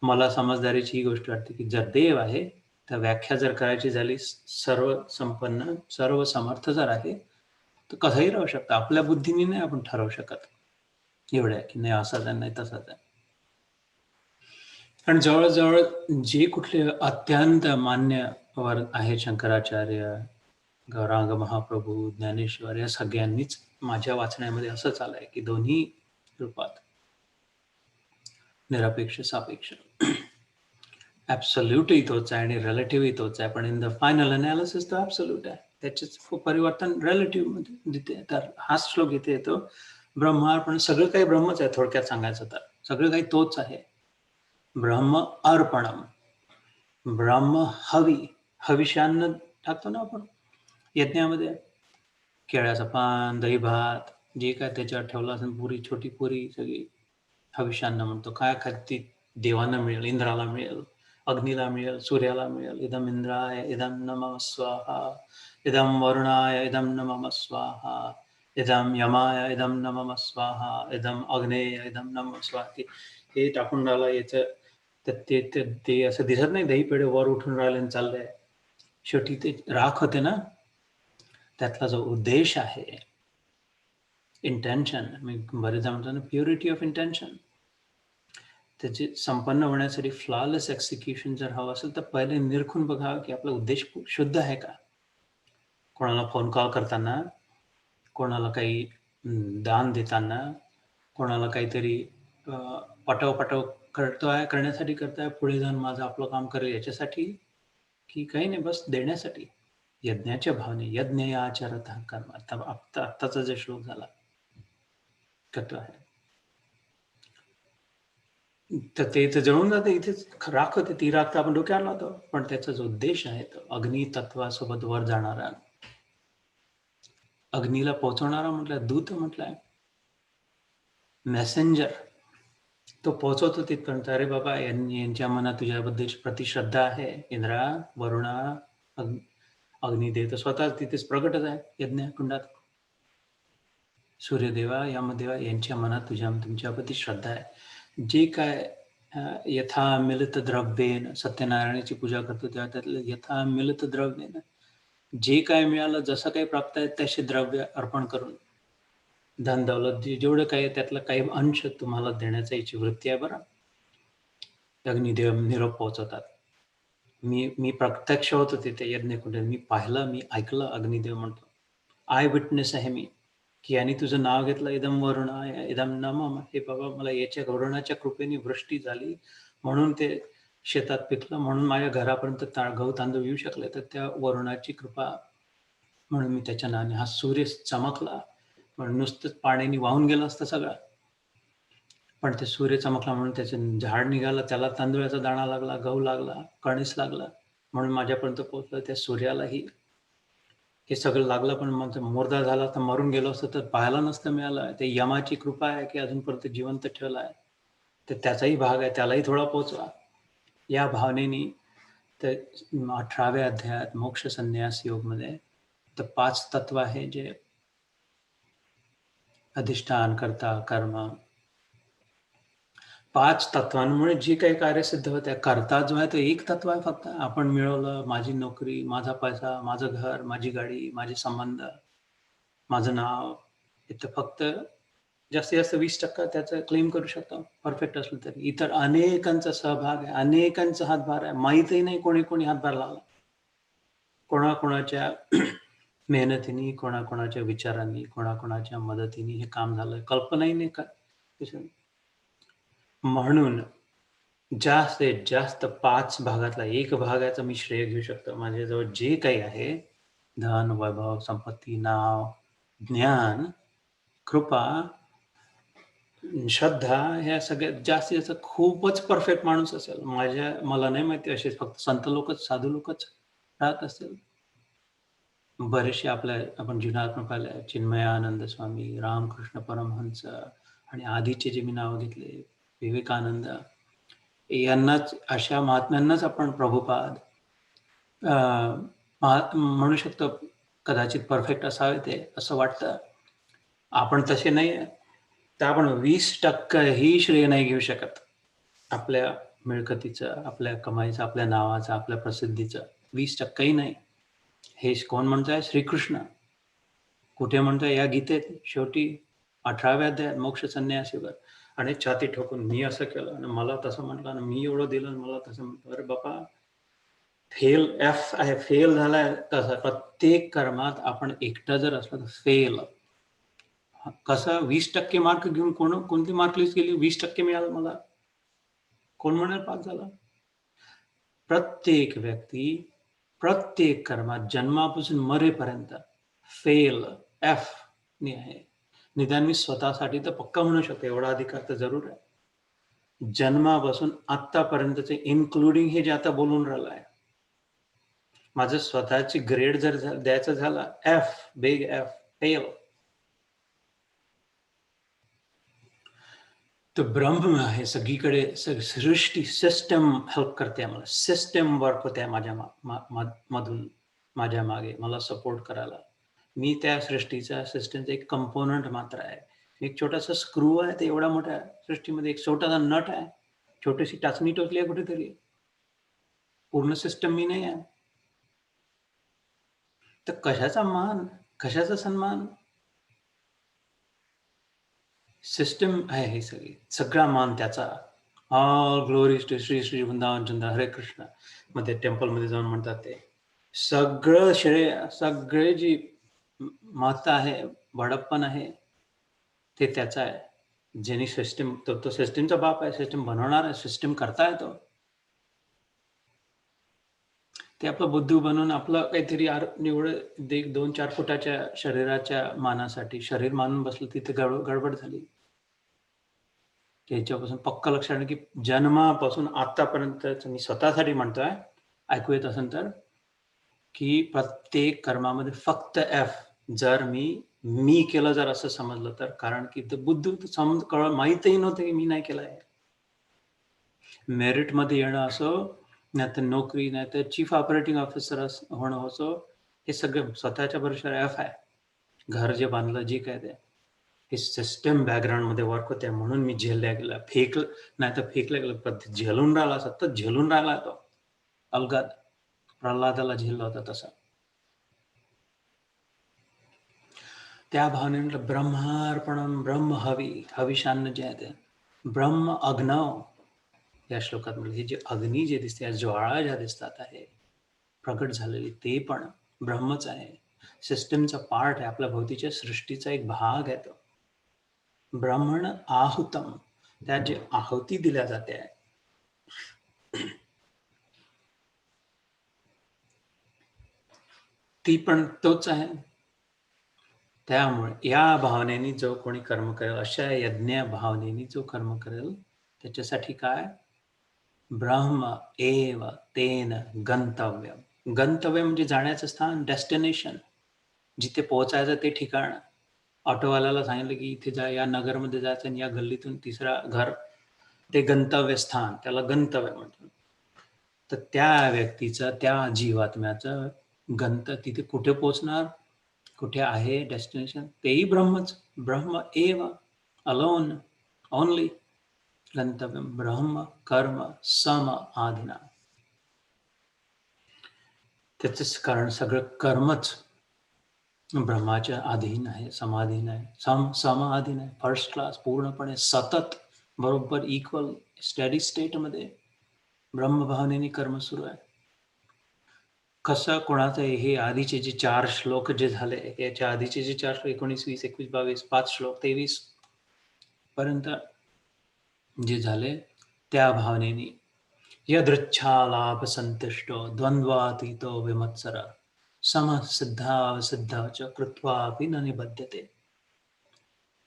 Speaker 1: मला समजदारीची ही गोष्ट वाटते की जर देव आहे, तर व्याख्या जर करायची झाली, सर्व संपन्न सर्व समर्थ जर आहे, तर कसंही राहू शकतं. आपल्या बुद्धीने नाही आपण ठरवू शकत एवढं आहे की नाही असाच आहे, नाही तसाच आहे. पण जवळ-जवळ जे कुठले अत्यंत मान्यवर आहेत, शंकराचार्य, गौरांग महाप्रभू, ज्ञानेश्वर, या सगळ्यांनीच माझ्या वाचण्यामध्ये असंच आलंय की दोन्ही रूपात निरपेक्ष, सापेक्ष, ॲब्सोल्यूटही तोच आहे आणि रिलेटिव्हही तोच आहे, पण इन द फायनल अनालिसिस तो ॲब्सोल्यूट आहे. त्याचेच परिवर्तन रिलेटिव्हमध्ये दिते. तर हाच श्लोक इथे येतो, ब्रह्मार्पण, सगळं काही ब्रह्मच आहे थोडक्यात सांगायचं तर. सगळं काही तोच आहे. ब्रह्म अर्पणम, ब्रह्म हवी, हविष्यान्न टाकतो ना आपण यज्ञामध्ये, केळ्याचं पान, दही भात, जे काय त्याच्यावर ठेवलं असेल, पुरी, छोटी पुरी सगळी हविष्यान्न म्हणतो. काय खाती देवांना मिळेल, इंद्राला मिळेल, अग्नीला मिळेल, सूर्याला मिळेल. इदम इंद्राय इदम नमः स्वाहा, इदम वरुणाय इदम नमः स्वाहा, इदम यमाय इदम नमः स्वाहा, इदम अग्नेय इदम नमः स्वाहा. हे टाकून राहिलं याचं, तर ते असं दिसत नाही दही पेढे वर उठून राहिले आणि चाललंय. शेवटी ते राख होते ना, त्यातला जो उद्देश आहे इंटेन्शन, मी बरेचदा म्हणतो ना, प्युरिटी ऑफ इंटेन्शन. त्याचे संपन्न होण्यासाठी फ्लॉलेस एक्झिक्युशन जर हवं असेल, तर पहिले निरखून बघावं की आपला उद्देश शुद्ध आहे का? कोणाला फोन कॉल करताना, कोणाला काही दान देताना, कोणाला काहीतरी पटव करण्यासाठी करताय, पुढे जाऊन माझं आपलं काम करेल याच्यासाठी, की काही नाही, बस देण्यासाठी. यज्ञाच्या भावने, यज्ञ या आचारात कर्म. आत्ताचा जो श्लोक झाला तो आहे. तर ते तर जळून जाते, इथेच राख होते. ती राख तर आपण डोक्यावर लावतो, पण त्याचा जो उद्देश आहे तो अग्नी तत्वासोबत वर जाणारा, अग्नीला पोहोचवणारा म्हटलं, दूत म्हटलंय, मेसेंजर. तो पोहोचवतो तिथपर्यंत. अरे बाबा, यांच्या मनात तुझ्याबद्दल प्रतिश्रद्धा आहे. इंद्रा, वरुणा, अग्निदेव तर स्वतः तिथेच प्रगटच आहे यज्ञकुंडात. सूर्यदेवा, यमदेवा यांच्या मनात तुमच्याप्रती श्रद्धा आहे. जे काय यथा मिलित द्रव्येन, सत्यनारायणाची पूजा करतो तेव्हा त्यातलं यथा मिलित द्रव्येन, जे काय मिळालं, जसं काही प्राप्त आहे तसे द्रव्य अर्पण करून, धन दौलत जेवढं काही त्यातलं काही अंश तुम्हाला देण्याचा याची वृत्ती आहे. बरं, अग्निदेव निरोप पोहोचवतात. मी प्रत्यक्ष होतो तिथे यज्ञकुंडात, मी पाहिलं, मी ऐकलं. अग्निदेव म्हणतो, आय विटनेस आहे मी, की यांनी तुझं नाव घेतलं, इदम वरुणाय इदम नमः. हे बाबा, मला याच्या वरुणाच्या कृपेने वृष्टी झाली, म्हणून ते शेतात पिकलं, म्हणून माझ्या घरापर्यंत गहू तांदूळ येऊ शकले, तर त्या वरुणाची कृपा म्हणून मी त्याच्या नावाने. हा सूर्य चमकला, पण नुसतंच पाण्याने वाहून गेलं असतं सगळं, पण ते सूर्य चमकला म्हणून त्याचं झाड निघालं, त्याला तांदूळाचा दाणा लागला, गहू लागला, कणीस लागला, म्हणून माझ्यापर्यंत पोहोचलं. त्या सूर्यालाही हे सगळं लागलं, पण मग मुर्दा झाला तर मरून गेलो असतं तर पाहायला नसतं मिळालं. ते यमाची कृपा आहे की अजूनपर्यंत जिवंत ठेवला आहे, तर त्याचाही भाग आहे, त्यालाही थोडा पोचवा. या भावनेने तर 18व्या अध्यायात मोक्ष संन्यास योगमध्ये तर 5 तत्व आहे, जे अधिष्ठान, कर्ता, कर्म. 5 तत्वांमुळे जे काही कार्य सिद्ध होते. कर्ता जो आहे तो एक तत्व आहे फक्त. आपण मिळवलं, माझी नोकरी, माझा पैसा, माझं घर, माझी गाडी, माझे संबंध, माझं नाव, इथं फक्त जास्तीत जास्त 20% त्याचा क्लेम करू शकतो, परफेक्ट असलं तरी. इतर अनेकांचा सहभाग आहे, अनेकांचा हातभार आहे. माहीतही नाही कोणी हातभार लावला. कोणाकोणाच्या मेहनतीने, कोणाकोणाच्या विचारांनी, कोणाकोणाच्या मदतीने हे काम झालं. कल्पनाही नाही का. म्हणून जास्तीत जास्त 5 भागातला 1 भागाचा मी श्रेय घेऊ शकतो. माझ्याजवळ जे काही आहे, धन, वैभव, संपत्ती, नाव, ज्ञान, कृपा, श्रद्धा, ह्या सगळ्यात जास्तीत जास्त खूपच परफेक्ट माणूस असेल. मला नाही माहिती, असे फक्त संत लोकच, साधू लोकच राहत असतील. बरेचसे आपण जीवनात पाहिले, चिन्मयानंद स्वामी, रामकृष्ण परमहंस आणि आधीचे जे मी नाव घेतले, विवेकानंद, यांनाच, अशा महात्म्यांनाच आपण प्रभुपाद म्हणू शकतो. कदाचित परफेक्ट असावे ते, असं वाटतं. आपण तसे नाही आहे, तर आपण 20% ही श्रेय नाही घेऊ शकत आपल्या मिळकतीचं, आपल्या कमाईचं, आपल्या नावाचं, आपल्या प्रसिद्धीचं. 20% नाही. हे कोण म्हणतंय? श्रीकृष्ण. कुठे म्हणतोय? या गीतेत शेवटी 18व्या अध्यायात मोक्ष संन्यास योगात. आणि छाती ठोकून, मी असं केलं आणि मला तसं म्हटलं आणि मी एवढं दिलं आणि मला तसं म्हटलं. अरे बाबा, फेल झालाय. तसं प्रत्येक कर्मात आपण एकटा जर असलं तर फेल. कसं 20% मार्क घेऊन कोणती मार्क लिस्ट केली, 20% मिळालं मला, कोण म्हणाल पास झाला? प्रत्येक व्यक्ती प्रत्येक कर्मात जन्मापासून मरेपर्यंत फेल, एफ ने आहे. निदान मी स्वतःसाठी तर पक्का म्हणू शकतो, एवढा अधिकार तर जरूर आहे. जन्मापासून आत्तापर्यंतचे इन्क्लुडिंग हे जे आता बोलून राहिलं आहे, माझं स्वतःची ग्रेड जर द्यायचं झालं, एफ, बिग एफ, फेल. तो ब्रह्म आहे सगळीकडे. सृष्टी सिस्टम हेल्प करते आम्हाला, सिस्टम वर्क होते माझ्या मधून, माझ्या मागे मला सपोर्ट करायला. मी त्या सृष्टीचा, सिस्टमचा एक कंपोनंट मात्र आहे. एक छोटासा स्क्रू आहे, ते एवढा मोठ्या सृष्टीमध्ये एक छोटासा नट आहे, छोटीशी टाचणी टोचली आहे कुठेतरी. पूर्ण सिस्टम मी नाही आहे. तर कशाचा मान, कशाचा सन्मान? सिस्टम आहे हे सगळी, सगळा मान त्याचा. All glories to Shri Shri Vrindavan Chandra Hare Krishna मध्ये टेम्पलमध्ये जाऊन म्हणतात ते. सगळं श्रेय, सगळे जी महत्ता आहे, बडप्पन आहे, ते त्याचा आहे. ज्यांनी सिस्टम, तो सिस्टमचा बाप आहे, सिस्टम बनवणार आहे, सिस्टम करताय तो. ते आपलं बुद्धू बनवून आपलं काहीतरी एवढं 2-4 फुटाच्या शरीराच्या मानासाठी शरीर मानून बसलं, तिथे गडबड झाली. त्याच्यापासून पक्का लक्षात आलं की जन्मापासून आतापर्यंत मी स्वतःसाठी म्हणतोय, ऐकू येत असेल तर, की प्रत्येक कर्मामध्ये फक्त एफ जर मी केलं जर असं समजलं तर, कारण की ते बुद्धू माहितही नव्हतं की मी नाही केलं आहे. मेरिटमध्ये येणं असो, नाहीतर नोकरी, नाहीतर चीफ ऑपरेटिंग ऑफिसर होणं असो, हे सगळं स्वतःच्या भरोश्यावर एफ आहे. घर जे बांधलं, जे काय ते. हे सिस्टम बॅकग्राऊंडमध्ये वर्क होते, म्हणून मी झेलल्या गेला. नाही तर फेकलं गेलं, पण झेलून राहिला, सतत झेलून राहिला तो. अलगद प्रल्हादाला झेलला होता तसा. त्या भावने म्हटलं ब्रह्मार्पणम ब्रह्म हविषान्न जे आहे ते ब्रह्म अग्नव. या श्लोकात म्हटलं हे जे अग्नी जे दिसते, या ज्वाळा ज्या दिसतात आहे प्रकट झालेली, ते पण ब्रह्मच आहे. सिस्टमचा पार्ट आहे, आपल्या भोवतीच्या सृष्टीचा एक भाग आहे तो. ब्राह्मण आहुतम, त्यात जे आहुती दिल्या जाते आहे, ती पण तोच आहे. त्यामुळे या भावनेने जो कोणी कर्म करेल, अशा यज्ञ भावनेने जो कर्म करेल, त्याच्यासाठी काय? ब्रह्म एव तेन गंतव्य. गंतव्य म्हणजे जाण्याचं स्थान, डेस्टिनेशन, जिथे पोहोचायचं ते ठिकाण. ऑटोवाल्याला सांगितलं की इथे जा, या नगरमध्ये जायचं आणि या गल्लीतून तिसरा घर, ते गंतव्य स्थान, त्याला गंतव्य म्हणतात. तर त्या व्यक्तीचं, त्या जीवात्म्याचं तिथे कुठे पोचणार, कुठे आहे डेस्टिनेशन, तेही ब्रह्मच. ब्रह्म एव, अलोन, ओनली गंतव्य ब्रह्म कर्म सम आधिना. त्याच कारण सगळं कर्मच ब्रह्माच्या अधीन आहे, समाधीन आहे, समाधीन आहे, फर्स्ट क्लास, पूर्णपणे सतत, बरोबर इक्वल स्टडी स्टेटमध्ये ब्रह्मभावनेने कर्म सुरू आहे. कसं कोणाचं हे आधीचे जे 4 श्लोक जे झाले, याच्या आधीचे जे 4 श्लोक 19, 20, 21, 22, 5 श्लोक 23 पर्यंत जे झाले, त्या भावनेने यदृच्छालाभ संतुष्टो द्वंद्वातीतो विमत्सर समसिद्धावसिद्धा च कृत्वापि न निबध्यते.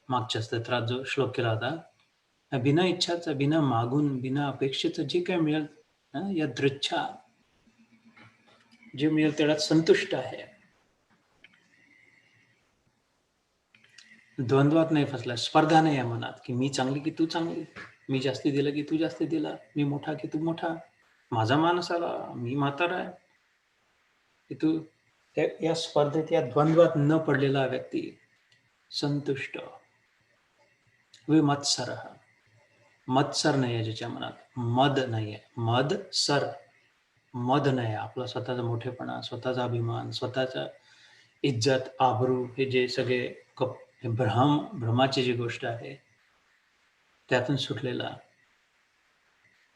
Speaker 1: मागच्या स्तोत्रात जो श्लोक केला होता, बिना इच्छाचं, बिना मागून, बिना अपेक्षेचं जे काय मिळेल, यदृच्छा, जे मिळेल तेवढ्यात संतुष्ट आहे. द्वंद्वात नाही फसला, स्पर्धा नाही आहे मनात, की मी चांगली की तू चांगली, मी जास्ती दिलं की तू जास्ती दिला, मी मोठा की तू मोठा, माझा माणूस आला, मी म्हातारा आहे, की तू. या स्पर्धेत, या द्वंद्वात न पडलेला व्यक्ती संतुष्ट. विमत्सर, मत्सर नाही आहे ज्याच्या मनात, मद नाही आहे, मद नाही, आपला स्वतःचा मोठेपणा, स्वतःचा अभिमान, स्वतःचा इज्जत, आबरू, हे जे सगळे भ्रमाची जी गोष्ट आहे, त्यातून सुटलेला.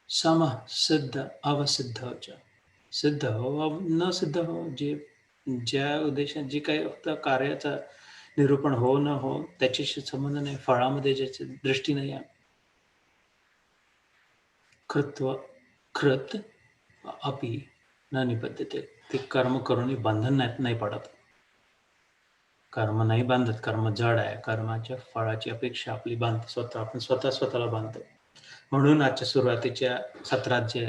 Speaker 1: सम सिद्ध अवसिद्ध, सिद्ध हो न सिद्ध हो, जे ज्या उद्देशात जे काही फक्त कार्याचा निरूपण हो न हो, त्याच्याशी संबंध नाही, फळामध्ये ज्याची दृष्टी नाही आहे. कृत अपि न निबद्धते, ते कर्म करून बंधन नाही पडत. कर्म नाही बांधत, कर्म जड आहे, कर्माच्या फळाची अपेक्षा आपली बांधते, आपण स्वतःला बांधतो. म्हणून आजच्या सुरुवातीच्या सत्रात जे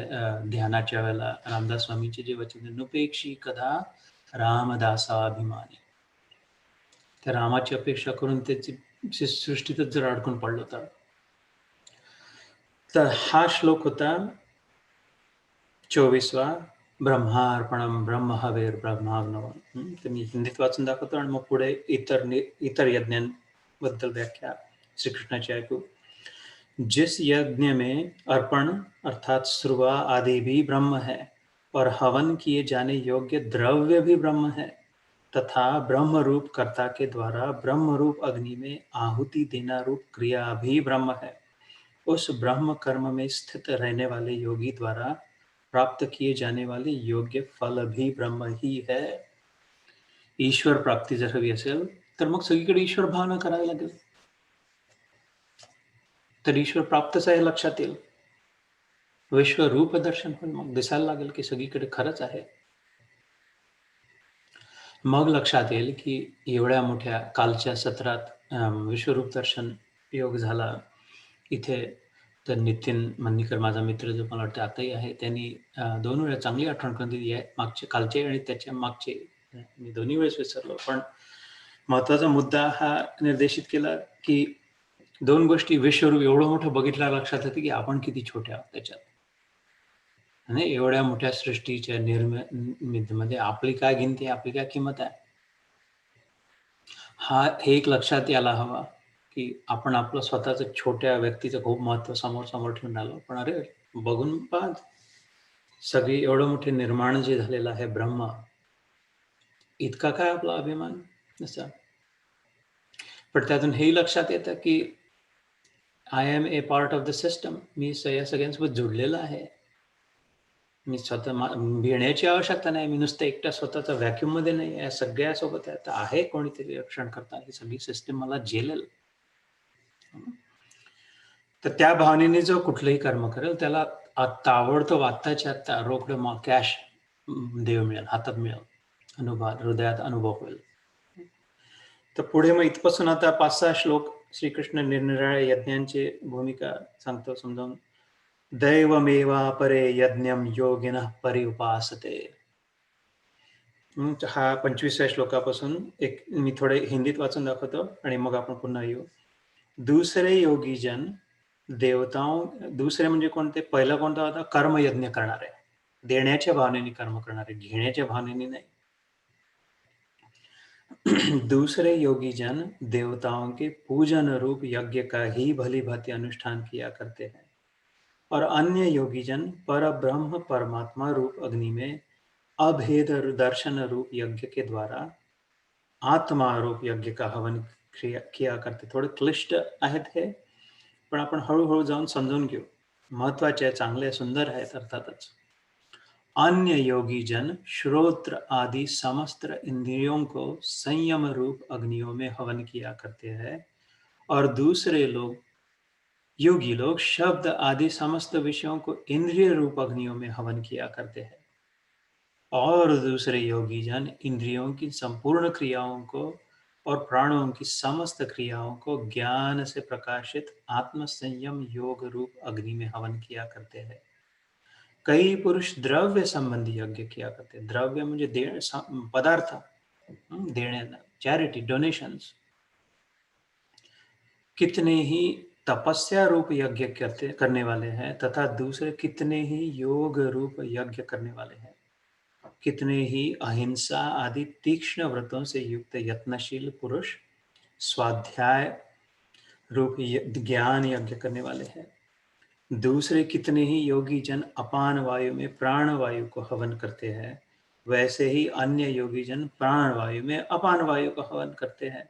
Speaker 1: ध्यानाच्या वेळेला रामदास स्वामींचे जे वचन, नुपेक्षी कदा रामदासाभिमानी, त्या रामाची अपेक्षा करून त्याची सृष्टीतच जर अडकून पडलो तर हा श्लोक होता 24वा, ब्रह्मार्पणम ब्रह्म हवेर ब्रह्माग्नव. तर मी हिंदीत वाचून दाखवतो आणि मग पुढे इतर यज्ञांबद्दल व्याख्या श्रीकृष्णाची ऐकू. जिस यज्ञ में अर्पण अर्थात श्रुवा आदि भी ब्रह्म है और हवन किए जाने योग्य द्रव्य भी ब्रह्म है, तथा ब्रह्म रूप कर्ता के द्वारा ब्रह्म रूप अग्नि में आहुति देना रूप क्रिया भी ब्रह्म है। उस ब्रह्म कर्म में स्थित रहने वाले योगी द्वारा प्राप्त किए जाने वाले योग्य फल भी ब्रह्म ही है। ईश्वर प्राप्ती जर हवी असेल तर मग सगळीकडे ईश्वर भावना करावी लागेल, तर ईश्वर प्राप्तच आहे लक्षात येईल. विश्वरूप दर्शन होईल, मग दिसायला लागेल की सगळीकडे खरंच आहे. मग लक्षात येईल की एवढ्या मोठ्या कालच्या सत्रात विश्वरूप दर्शन योग झाला. इथे तर नितीन मन्नीकर माझा मित्र जो मला वाटतं आताही आहे, त्यांनी 2 वेळा चांगली आठवण करून दिली आहे. मागचे कालचे आणि त्याच्या मागचे. मी दोन्ही वेळेस विसरलो. पण महत्त्वाचा मुद्दा हा निर्देशित केला की 2 गोष्टी विश्वरूप एवढं मोठं बघितल्यावर लक्षात येतं की आपण किती छोटे आहोत त्याच्यात. आणि एवढ्या मोठ्या सृष्टीच्या मध्ये आपली काय गिनती आहे, आपली काय किंमत आहे? हे एक लक्षात यायला हवा, की आपण आपलं स्वतःचं छोट्या व्यक्तीचं खूप महत्त्व समोर ठेवून राहिलो. पण अरे, बघून पहा, सगळी एवढं मोठे निर्माण जे झालेलं आहे ब्रह्म, इतका काय आपला अभिमान असा. पण त्यातून हेही लक्षात येतं, की I am a part of the system. मी या सगळ्यांसोबत जुडलेला आहे. मी स्वतः भिण्याची आवश्यकता नाही. मी नुसतं एकटा स्वतःचा व्हॅक्यूममध्ये नाही आहे. सगळ्यासोबत आहे. तर आहे कोणीतरी रक्षण करता. ही सगळी सिस्टम मला झेलेल. तर त्या भावनेने जो कुठलंही कर्म करेल, त्याला ताबडतोब आत्ताच्या आत्ता रोकडं कॅश देव मिळेल, हातात मिळेल. हृदयात अनुभव होईल. तर पुढे मग इथपासून आता 5-6 श्लोक श्रीकृष्ण निरनिराळ्या यज्ञांची भूमिका सांगतो समजावून. दैवमेवापरे यज्ञं योगिनः पर्युपासते. हा 25व्या श्लोकापासून मी थोडे हिंदीत वाचून दाखवतो आणि मग आपण पुन्हा येऊ. दूसरे योगी जन दूसरे म्हणजे कोणते? पहिला कोणता होता? कर्मयज्ञ करणारे, देण्याच्या भावनेने कर्म करणारे, घेण्याच्या भावनेने नाही. दूसरे योगी जन देवताओं के पूजन रूप यज्ञ का ही भली भांति अनुष्ठान किया करते हैं और अन्य योगी जन पर ब्रह्म परमात्मा रूप अग्नि में अभेद दर्शन रूप यज्ञ के द्वारा आत्मा रूप यज्ञ का हवन किया करते. थोडे क्लिष्ट आहेत हे, पण आपण हळूहळू जाऊन समजून घेऊ. महत्वाचे, चांगले, सुंदर आहेत अर्थातच. अन्य योगी जन श्रोत्र आदि समस्त इंद्रियों को संयम रूप अग्नियों में हवन किया करते हैं और दूसरे योगी लोग शब्द आदि समस्त विषयों को इंद्रिय रूप अग्नियों में हवन किया करते हैं और दूसरे योगी जन इंद्रियों की संपूर्ण क्रियाओं को और प्राणों की समस्त क्रियाओं को ज्ञान से प्रकाशित आत्म संयम योग रूप अग्नि में हवन किया करते हैं. कई पुरुष द्रव्य संबंधी यज्ञ किया करते. द्रव्य म्हणजे पदार्थ देण्याला, चॅरिटी, डोनेशन्स. कितने ही तपस्या रूप यज्ञ करने वाले हैं तथा दूसरे कितने ही योग रूप यज्ञ करने वाले हैं. कितने ही अहिंसा आदि तीक्ष्ण व्रतों से युक्त यत्नशील पुरुष स्वाध्याय रूप ज्ञान यज्ञ करने वाले हैं. दूसरे कितने ही योगी जन अपान वायु में प्राण वायु को हवन करते हैं. वैसे ही अन्य योगी जन प्राण वायु में अपान वायु को हवन करते हैं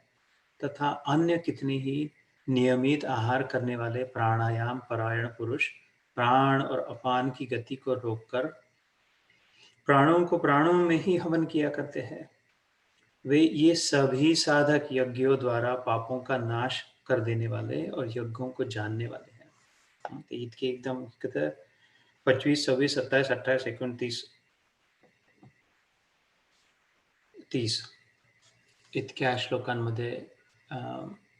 Speaker 1: तथा अन्य कितने ही नियमित आहार करने वाले प्राणायाम परायण पुरुष प्राण और अपान की गति को रोककर प्राणों को प्राणों में ही हवन किया करते हैं. ये सभी साधक यज्ञों द्वारा पापों का नाश कर देने वाले और यज्ञों को जानने वाले हैं. ते इतके एकदम 25, 26, 27, 28, 29, 30 इतक्या श्लोकांमध्ये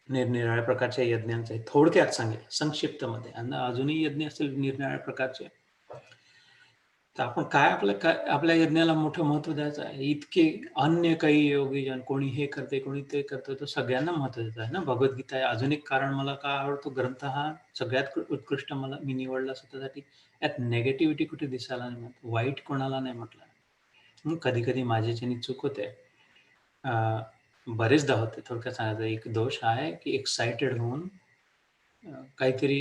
Speaker 1: निरनिराळ्या प्रकारच्या यज्ञांचं थोडक्यात सांगेल, संक्षिप्तमध्ये. आणि अजूनही यज्ञ असतील निरनिराळ्या प्रकारचे. तर आपण आपल्या यज्ञाला मोठं महत्त्व द्यायचं आहे. इतके अन्य काही योगीजन, कोणी हे करते, कोणी ते करतं, तर सगळ्यांना महत्त्व द्यायचं आहे ना. भगवद्गीता आहे. अजून एक कारण मला का आवडतो ग्रंथ हा सगळ्यात उत्कृष्ट मी निवडला स्वतःसाठी. यात नेगेटिव्हिटी कुठे दिसायला नाही, वाईट कोणाला नाही म्हटलं. कधी-कधी माझ्याच्यानी चूक होते. बरेचदा होते. थोडक्यात सांगायचं, एक दोष आहे की एक्साइटेड होऊन काहीतरी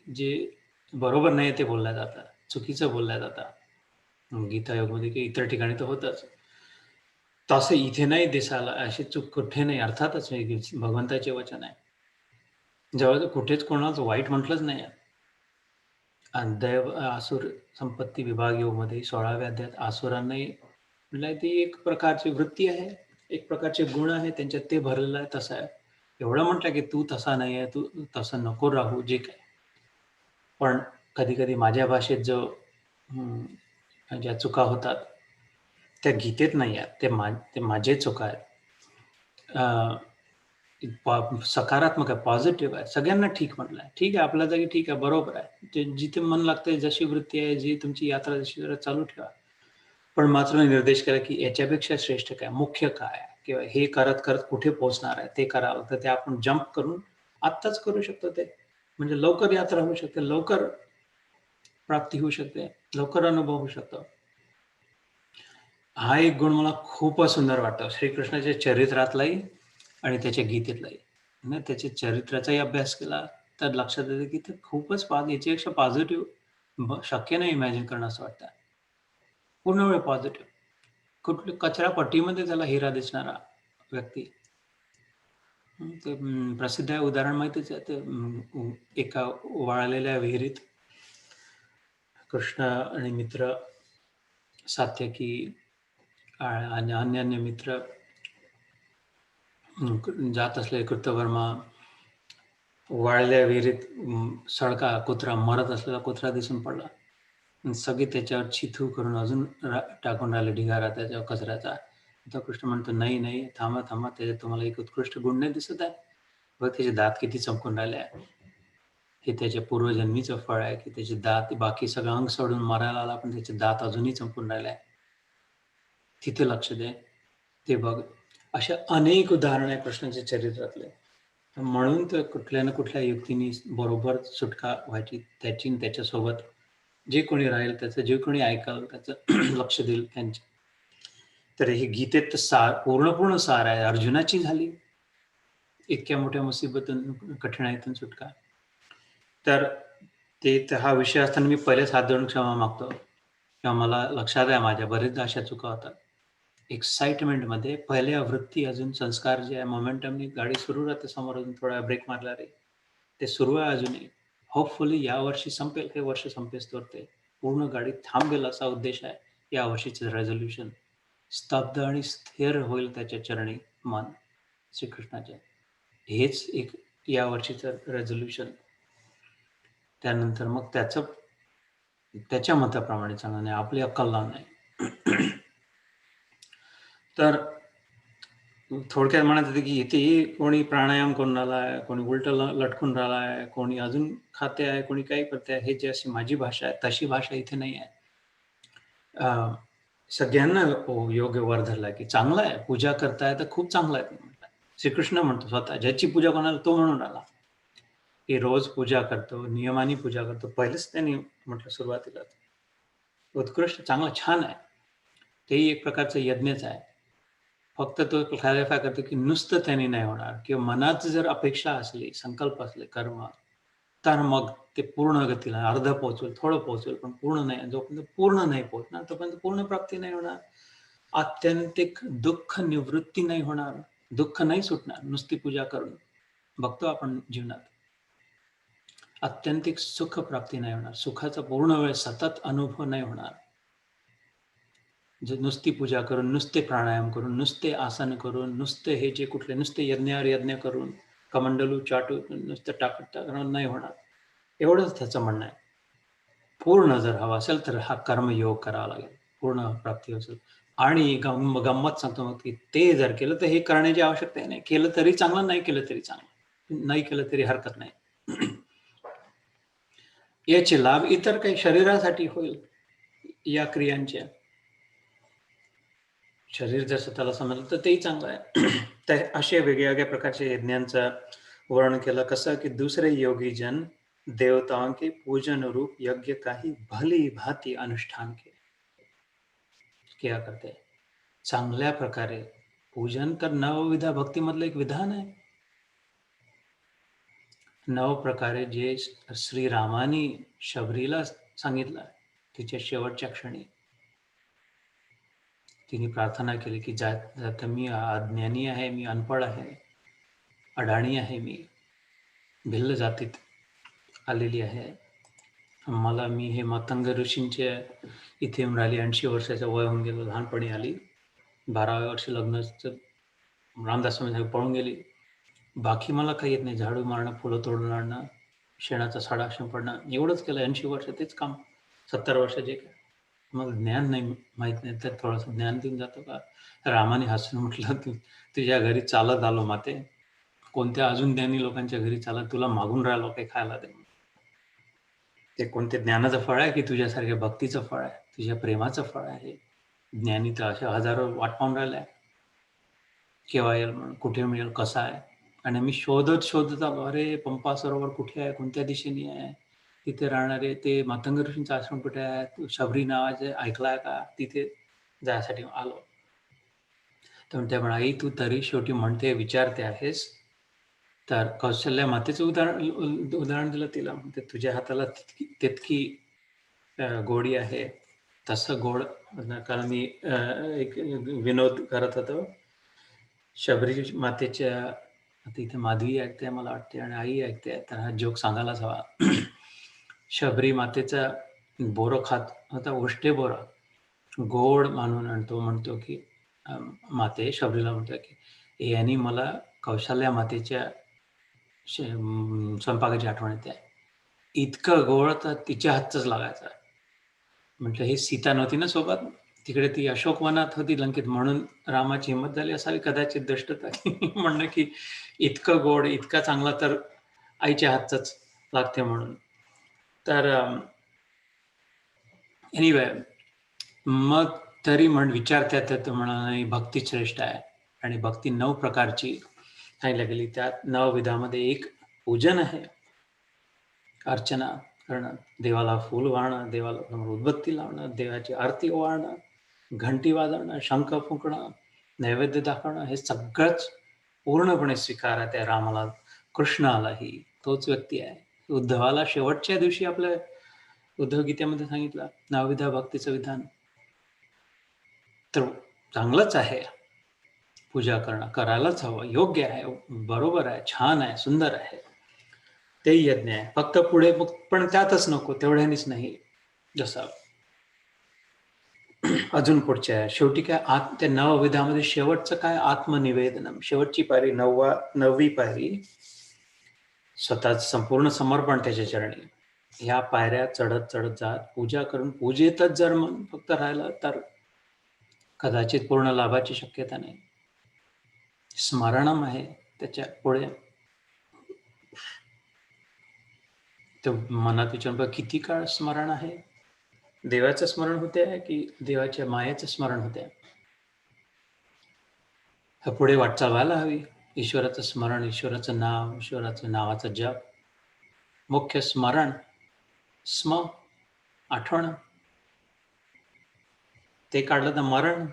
Speaker 1: जे बरोबर नाही ते बोलल्या जातं, चुकीचं बोलल्या जातं. गीता योगमध्ये की इतर ठिकाणी तर होतंच. तसं इथे नाही दिसायला, अशी चूक कुठे नाही. अर्थातच हे भगवंताचे वचन आहे. जवळ कुठेच कोणाचं वाईट म्हटलंच नाही आहे. दैव आसुर संपत्ती विभाग योगमध्ये 16व्या अध्यायात आसुरांनाही म्हटलंय ती एक प्रकारची वृत्ती आहे, एक प्रकारचे गुण आहे त्यांच्यात, ते भरलेलं आहे, तसं आहे. एवढं म्हटलं की तू तसा नाही आहे, तू तसं नको राहू, जे काही. पण कधी-कधी माझ्या भाषेत जो ज्या चुका होतात, त्या गीतेत नाही आहेत. ते माझे चुका आहेत. सकारात्मक आहे, पॉझिटिव्ह आहे. सगळ्यांना ठीक म्हटलंय. ठीक आहे, आपल्या जागी ठीक आहे, बरोबर आहे. ते जिथे मन लागतंय, जशी वृत्ती आहे, जी तुमची यात्रा जशी जरा चालू ठेवा. पण मात्र निर्देश केला, की याच्यापेक्षा श्रेष्ठ काय, मुख्य काय किंवा हे करत-करत कुठे पोहोचणार आहे, ते करावं. तर ते आपण जंप करून आत्ताच करू शकतो ते. म्हणजे लवकर यात्रा होऊ शकते, लवकर प्राप्ती होऊ शकते, लवकर अनुभव होऊ शकतो. हा एक गुण मला खूपच सुंदर वाटतो. श्रीकृष्णाच्या चरित्रातलाही आणि त्याच्या गीतेतलाही. त्याच्या चरित्राचाही अभ्यास केला, तर लक्षात येतं की ते खूपच याच्यापेक्षा पॉझिटिव्ह शक्य नाही इमॅजिन करणं असं वाटतं. पूर्ण वेळ पॉझिटिव्ह. कुठल्या कचरापट्टीमध्ये त्याला हिरा दिसणारा व्यक्ती. ते प्रसिद्ध आहे, उदाहरण माहितीच आहे. ते एका वाळलेल्या विहिरीत कृष्ण आणि मित्र सात्यकी आणि अन्य मित्र जात असलेले कृतवर्मा वाळल्या विहिरीत सडका कुत्रा मरत असलेला कुत्रा दिसून पडला. सगळे त्याच्यावर छिथू करून अजून टाकून राहिले ढिगारा त्याच्या कचऱ्याचा. तर कृष्ण म्हणतो, "नाही, नाही, थांबा, थांबा. त्याच्यात तुम्हाला एक उत्कृष्ट गुण नाही दिसत आहे? बघ त्याचे दात किती चमकून राहिले आहे. हे त्याच्या पूर्वजन्मीचं फळ आहे, की त्याचे दात बाकी सगळं अंग सोडून मरायला आला, पण त्याचे दात अजूनही चमकून राहिले आहे. तिथे लक्ष दे. ते बघ." अशा अनेक उदाहरणं आहे कृष्णाच्या चरित्रातले. म्हणून तर कुठल्या ना कुठल्या युक्तीने बरोबर सुटका व्हायची त्याची आणि त्याच्यासोबत जे कोणी राहील, त्याचं जे कोणी ऐकाल, त्याचं लक्ष देईल त्यांच्या. तर हे गीतेत सार पूर्ण सार आहे. अर्जुनाची झाली इतक्या मोठ्या मुसीबतून, कठीणाईतून सुटका. तर हा विषय असताना मी पहिलेच हात जोडून क्षमा मागतो. किंवा मला लक्षात आहे माझ्या बरेचदा अशा चुका होतात. एक्साइटमेंटमध्ये पहिल्या वृत्ती अजून संस्कार जे आहे मोमेंटमनी गाडी सुरू राहते समोरून थोडा ब्रेक मारला रे. ते सुरू आहे अजूनही. होपफुली यावर्षी संपेल, हे वर्ष संपेस्तोवर ते पूर्ण गाडी थांबेल असा उद्देश आहे. या वर्षीचं रेझोल्यूशन स्तब्ध आणि स्थिर होईल त्याच्या चरणी मन श्रीकृष्णाच्या. हेच एक या वर्षीचं रेझोल्यूशन. त्यानंतर मग त्याच्या मताप्रमाणे चालणं नाही, आपली अक्कल लावणं नाही. तर थोडक्यात म्हणत होते, की इथेही कोणी प्राणायाम करून राहिला कोणी उलटं लटकून राहिला कोणी अजून खाते आहे, कोणी काही करते आहे. हे जे अशी माझी भाषा आहे, तशी भाषा इथे नाही आहे. सगळ्यांना योग्य वर धरला, की चांगलं आहे, पूजा करताय तर खूप चांगलं आहे. श्रीकृष्ण म्हणतो स्वतः, ज्याची पूजा कोणाला तो म्हणून राहिला, की रोज पूजा करतो, नियमाने पूजा करतो. पहिलेच त्यांनी म्हटलं सुरुवातीला, उत्कृष्ट, चांगलं, छान आहे. तेही एक प्रकारचं यज्ञच आहे. फक्त तो क्लॅरिफाय करतो, की नुसतं त्याने नाही होणार किंवा मनात जर अपेक्षा असली, संकल्प असले, कर्म, तर मग ते पूर्ण गतीला अर्ध पोहोचवेल, थोडं पोहोचवेल, पण पूर्ण नाही. जोपर्यंत पूर्ण नाही पोहोचणार, तोपर्यंत पूर्ण प्राप्ती नाही होणार. आत्यंतिक दुःख निवृत्ती नाही होणार. दुःख नाही सुटणार नुसती पूजा करून. बघतो आपण जीवनात. आत्यंतिक सुख प्राप्ती नाही होणार. सुखाचा पूर्ण वेळ सतत अनुभव नाही होणार. जे नुसती पूजा करून, नुसते प्राणायाम करून, नुसते आसन करून, नुसते हे जे कुठले नुसते यज्ञावर यज्ञ करून, कमंडलू चाटून नुसतं टाकून नाही होणार. एवढंच त्याचं म्हणणं आहे. पूर्ण जर हवा असेल तर हा कर्मयोग करावा लागेल. पूर्ण प्राप्ती असेल. आणि गंमत सांगतो मग, की ते जर केलं तर हे करण्याची आवश्यकता नाही. केलं तरी चांगलं, नाही केलं तरी चांगलं. नाही केलं तरी हरकत नाही. याचे लाभ इतर काही शरीरासाठी होईल या क्रियांच्या. शरीर जर स्वतःला समजलं तर तेही चांगलं आहे. तर असे वेगळ्या प्रकारच्या यज्ञांचं वर्णन केलं. कसं की दुसरे योगीजन देवताओं के पूजन रूप यज्ञ काही भली भांति अनुष्ठान किया करते. चांगल्या प्रकारे पूजन तर नवविधा भक्तीमधलं एक विधान आहे. 9 प्रकारे जे श्रीरामानी शबरीला सांगितलं तिच्या शेवटच्या क्षणी. तिने प्रार्थना केली की जात मी अज्ञानी आहे, मी अनपढ आहे, अडाणी आहे, मी भिल्ल जातीत आलेली आहे. मी हे मातंग ऋषींचे इथे येऊन राहिली. 80 वर्षाचं वय होऊन गेलं, लहानपणी आली. 12व्या वर्षी लग्नाचं रामदास स्वामी पळून गेली. बाकी मला काही येत नाही. झाडू मारणं, फुलं तोडून आणणं, शेणाचा साडा शिंपडणं, एवढंच केलं. 80 वर्ष तेच काम. 70 वर्षाचे काय. मला ज्ञान नाही, माहित नाही. तर थोडंसं ज्ञान देऊन जातो का? रामाने हसून म्हटलं, तुझ्या घरी चालत आलो माते. कोणत्या अजून ज्ञानी लोकांच्या घरी चालत तुला मागून राहिलो काही खायला दे. ते कोणत्या ज्ञानाचं फळ आहे की तुझ्यासारख्या भक्तीचं फळ आहे, तुझ्या प्रेमाचं फळ आहे. ज्ञानी तर अशा हजारो वाट पाहून राहिल्या, केव्हा येईल म्हणून, कुठे मिळेल, कसा आहे. आणि मी शोधत आलो, अरे पंपा सरोवर कुठे आहे, कोणत्या दिशेने आहे, तिथे राहणारे ते मातंग ऋषींचा आश्रम कुठे आहे, शबरी नावाचे ऐकलाय का, तिथे जायसाठी आलो. तर त्या म्हणा, आई तू तरी शेवटी म्हणते, विचारते आहेस, तर कौशल्या मातेचं उदाहरण दिलं तिला. म्हणते तुझ्या हाताला तितकी गोडी आहे, तसं गोड. कारण मी एक विनोद करत होतो. शबरी मातेच्या, आता इथे माधवी ऐकते मला वाटते आणि आई ऐकते, तर हा जोक सांगायलाच हवा. शबरी मातेचा बोरं खात होता, उष्टे बोरं गोड मानून, आणि तो म्हणतो की माते शबरीला म्हणतो की यांनी मला कौशल्या मातेच्या स्वयंपाकाची आठवण येते. इतकं गोड तर तिच्या हातच लागायचं. म्हटलं हे सीता नव्हती ना सोबत, तिकडे ती अशोकवनात होती लंकेत, म्हणून रामाची हिंमत झाली असावी कदाचित दृष्टता म्हणणं की इतकं गोड, इतका चांगला तर आईच्या हातच लागते म्हणून. तर एनिवे, मग तरी विचारतात तर म्हणा भक्ती श्रेष्ठ आहे, आणि भक्ती 9 प्रकारची सांगितल्या गेली. त्यात 9 विधामध्ये एक पूजन आहे, अर्चना करणं, देवाला फूल वाहणं, देवाला समोर उदबत्ती लावणं, देवाची आरती ओवाळणं, घंटी वाजवणं, शंख फुंकणं, नैवेद्य दाखवणं, हे सगळंच पूर्णपणे स्वीकार आहे त्या रामाला. कृष्णालाही तोच व्यक्ती आहे. उद्धवाला शेवटच्या दिवशी आपल्या उद्धव गीतेमध्ये सांगितलं 9 विधा भक्तीचं विधान. तर चांगलंच आहे पूजा करणं, करायलाच हवं, योग्य आहे, बरोबर आहे, छान आहे, सुंदर आहे. ते यज्ञ आहे. फक्त पुढे पण त्यातच नको, तेवढ्यानेच नाही. जसं अजून पुढच्या शेवटी काय, त्या 9 विधामध्ये शेवटचं काय, आत्मनिवेदनम. शेवटची पायरी, 9वी पायरी, स्वतःच संपूर्ण समर्पण त्याच्या चरणी. ह्या पायऱ्या चढत जात पूजा करून, पूजेतच जर मन फक्त राहिलं तर कदाचित पूर्ण लाभाची शक्यता नाही. स्मरणम आहे त्याच्या पुढे. तर मनात विचार, किती काळ स्मरण आहे, देवाचं स्मरण होते की देवाच्या मायेचं स्मरण होते. पुढे वाटचाल व्हायला हवी. ईश्वराचं स्मरण, ईश्वराचं नाव, ईश्वराचं नावाचं जप, मुख्य स्मरण, आठवण. ते काढलं तर मरण.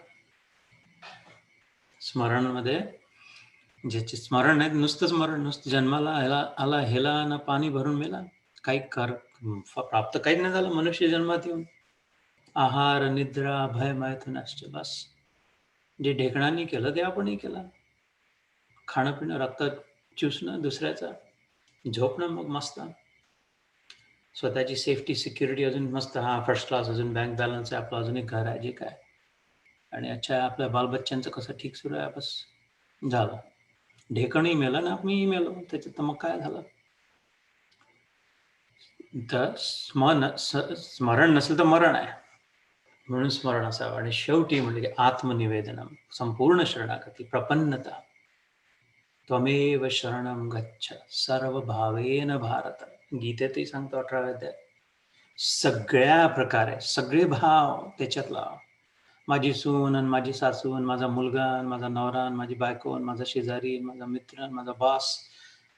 Speaker 1: स्मरणमध्ये ज्याचे स्मरण आहे, नुसतं स्मरण, नुसतं जन्माला आला हेला ना पाणी भरून मेला, काही प्राप्त काही नाही झालं मनुष्य जन्मात येऊन. आहार, निद्रा, भय, मैथुनाश्च, बस. जे ढेकणांनी केलं ते आपणही केलं. खाणं पिणं, रक्त चुसणं दुसऱ्याचा, झोपणं मग मस्त, स्वतःची सेफ्टी, सिक्युरिटी अजून मस्त, हा फर्स्ट क्लास, अजून बँक बॅलन्स आहे आपलं, अजून एक घर आहे, जे काय. आणि अच्छा आपल्या बालबच्च्यांचं कसं ठीक सुरू आहे, बस झालं. ढेकणही मेलं ना मीही मेलो, त्याच्यात मग काय झालं. तर स्मरण नसेल तर मरण आहे, म्हणून स्मरण असावं. आणि शेवटी म्हणजे की आत्मनिवेदनम, संपूर्ण शरणागती, प्रपन्नता. त्वमेव शरणं गच्छ सर्व भावेन भारत. गीतेतही सांगतो 18व्या अध्यायात. सगळ्या प्रकारे सगळे भाव त्याच्यात लाव. माझी सून आणि माझी सासू, माझा मुलगा, माझा नवरा, माझी बायको, माझा शेजारी, माझा मित्र, माझा बॉस,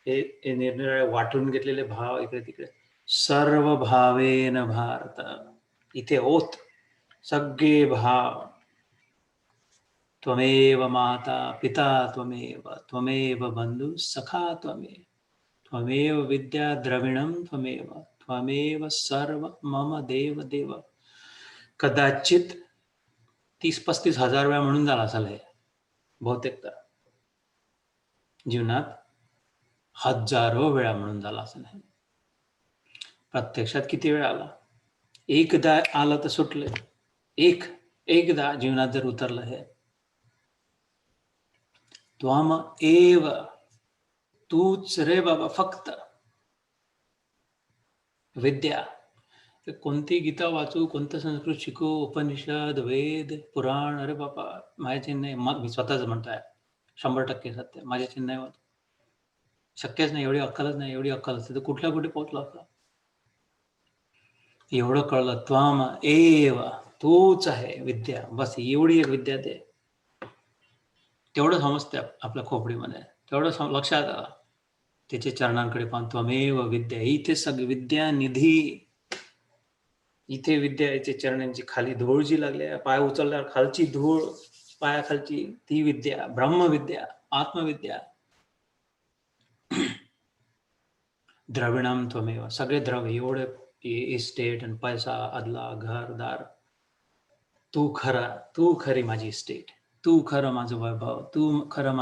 Speaker 1: हे निरनिराळे वाटून घेतलेले भाव इकडे तिकडे. सर्व भावेन भारत, इथे ओत सगळे भाव. त्वमेव माता पिता त्वमेव, त्वमेव बंधू सखा त्वमेव, त्वमेव विद्या द्रविणम त्वमेव, त्वमेव सर्व मम देव देव. कदाचित 30-35 हजार वेळा म्हणून झाला असेल हे बहुतेक. तर जीवनात हजारो वेळा म्हणून झाला असेल हे. प्रत्यक्षात किती वेळ आला? एकदा आलं तर सुटले. एकदा जीवनात जर उतरलं हे, त्वम एव, तूच रे बाबा फक्त विद्या. कोणती गीता वाचू, कोणतं संस्कृत शिकू, उपनिषद, वेद, पुराण, अरे बाबा माझ्या नाही. मग मी स्वतःच म्हणतोय 100% सत्य. माझ्या नाही होत, शक्यच नाही. एवढी अक्कलच नाही. एवढी अक्कल असते तर कुठल्या कुठे पोहोचलो असता. एवढं कळलं, त्वाम एव, तूच आहे विद्या. बस एवढी एक विद्या दे. तेवढं समजते आपल्या खोपडीमध्ये, तेवढं लक्षात आलं. त्याच्या चरणांकडे पाहून त्वमेव विद्या. इथे सगळी विद्या निधी, इथे विद्या. याचे चरणांची खाली धूळ जी लागली, पाय उचलल्यावर खालची धूळ पायाखालची, ती विद्या, ब्रह्मविद्या, आत्मविद्या. द्रविणम त्वमेव. सगळे द्रव्य, एवढे इस्टेट आणि पैसा, अदला, घरदार, तू खरा, तू खरी माझी इस्टेट, तू खरं माझं वैभव, तू खरं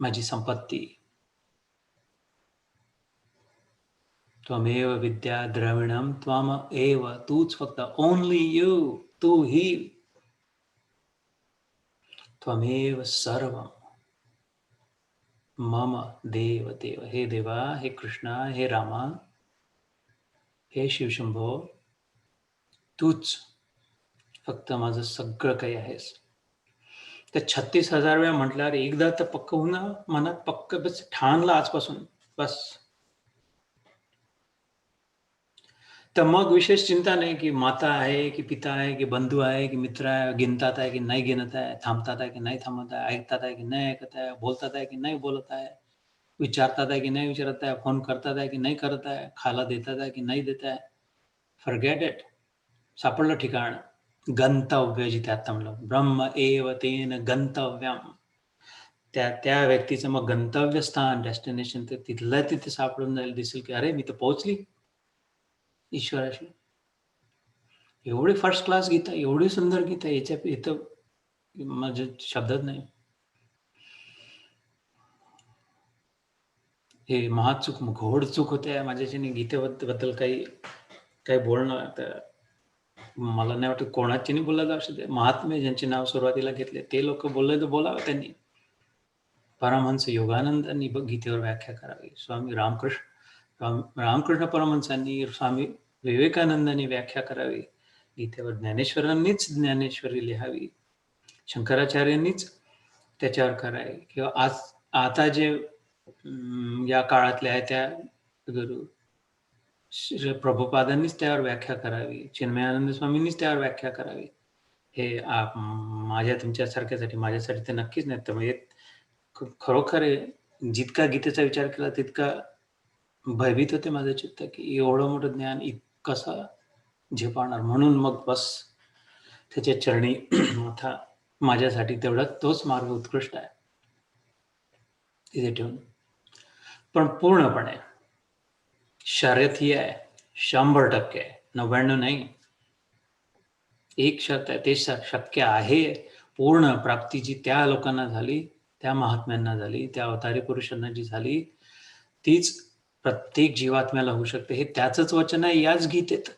Speaker 1: माझी संपत्ती. त्वमेव विद्या द्रविणम त्वम एव, तूच फक्त, ओनली यू, तू ही. त्वमेव सर्वम मम देव देव. हे देवा, हे कृष्णा, हे रामा, हे शिवशंभो, तूच फक्त माझं सगळं काही आहेस. तर 36,000 वेळा म्हटल्यावर एकदा तर पक्क होऊन मनात, पक्क बस ठाणलं आजपासून बस. तर मग विशेष चिंता नाही की माता आहे की पिता आहे की बंधू आहे की मित्र आहे, गिनतात आहे की नाही गिनत आहे, थांबतात आहे की नाही थांबत आहे, ऐकतात आहे की नाही ऐकत आहे, बोलतात आहे की नाही बोलत आहे, विचारतात आहे की नाही विचारत आहे, फोन करतात आहे की नाही करत आहे, खायला देतात आहे की नाही देत आहे. Forget it. सापडलं ठिकाण, गंतव्य. जिथे आता म्हणलं ब्रह्म एव तेन गंतव्यम. त्या व्यक्तीचं मग गंतव्य स्थान, डेस्टिनेशन, ते तिथल्या तिथे सापडून जाईल. दिसेल की अरे मी तर पोहोचली ईश्वराशी. एवढी फर्स्ट क्लास गीता, एवढी सुंदर गीता, याच्या इथं माझे शब्दच नाही. हे महाचूक, घोड चूक होते माझ्याशी गीतेबद्दल काही बोलणं. तर मला नाही वाटत कोणाची नाही बोलला जाऊ शकते. महात्मे ज्यांचे नाव सुरुवातीला घेतले ते लोक बोलले तर बोलावं त्यांनी. परमहंस योगानंदांनी गीतेवर व्याख्या करावी, स्वामी रामकृष्ण परमहंसांनी, स्वामी विवेकानंदांनी व्याख्या करावी गीतेवर, ज्ञानेश्वरांनीच ज्ञानेश्वरी लिहावी, शंकराचार्यांनीच त्याच्यावर करावी, किंवा आता जे या काळातले आहे त्या गुरु प्रभुपादांनीच त्यावर व्याख्या करावी, चिन्मयानंद स्वामींनीच त्यावर व्याख्या करावी. हे माझ्या तुमच्यासारख्यासाठी, माझ्यासाठी ते नक्कीच नाही. तर म्हणजे खरोखर जितका गीतेचा विचार केला तितका भयभीत होते माझं चित्त, की एवढं मोठं ज्ञान कसं झेपावणार. म्हणून मग बस त्याच्या चरणी माथा, माझ्यासाठी तेवढा तोच मार्ग उत्कृष्ट आहे तिथे ठेवून. पण पूर्णपणे शर्यत ही आहे 100%, 99 नाही. एक शर्त आहे, ते शक्य आहे. पूर्ण प्राप्ती जी त्या लोकांना झाली, त्या महात्म्यांना झाली, त्या अवतारी पुरुषांना जी झाली, तीच प्रत्येक जीवात्म्याला होऊ शकते. हे त्याचंच वचन आहे याच गीतेत.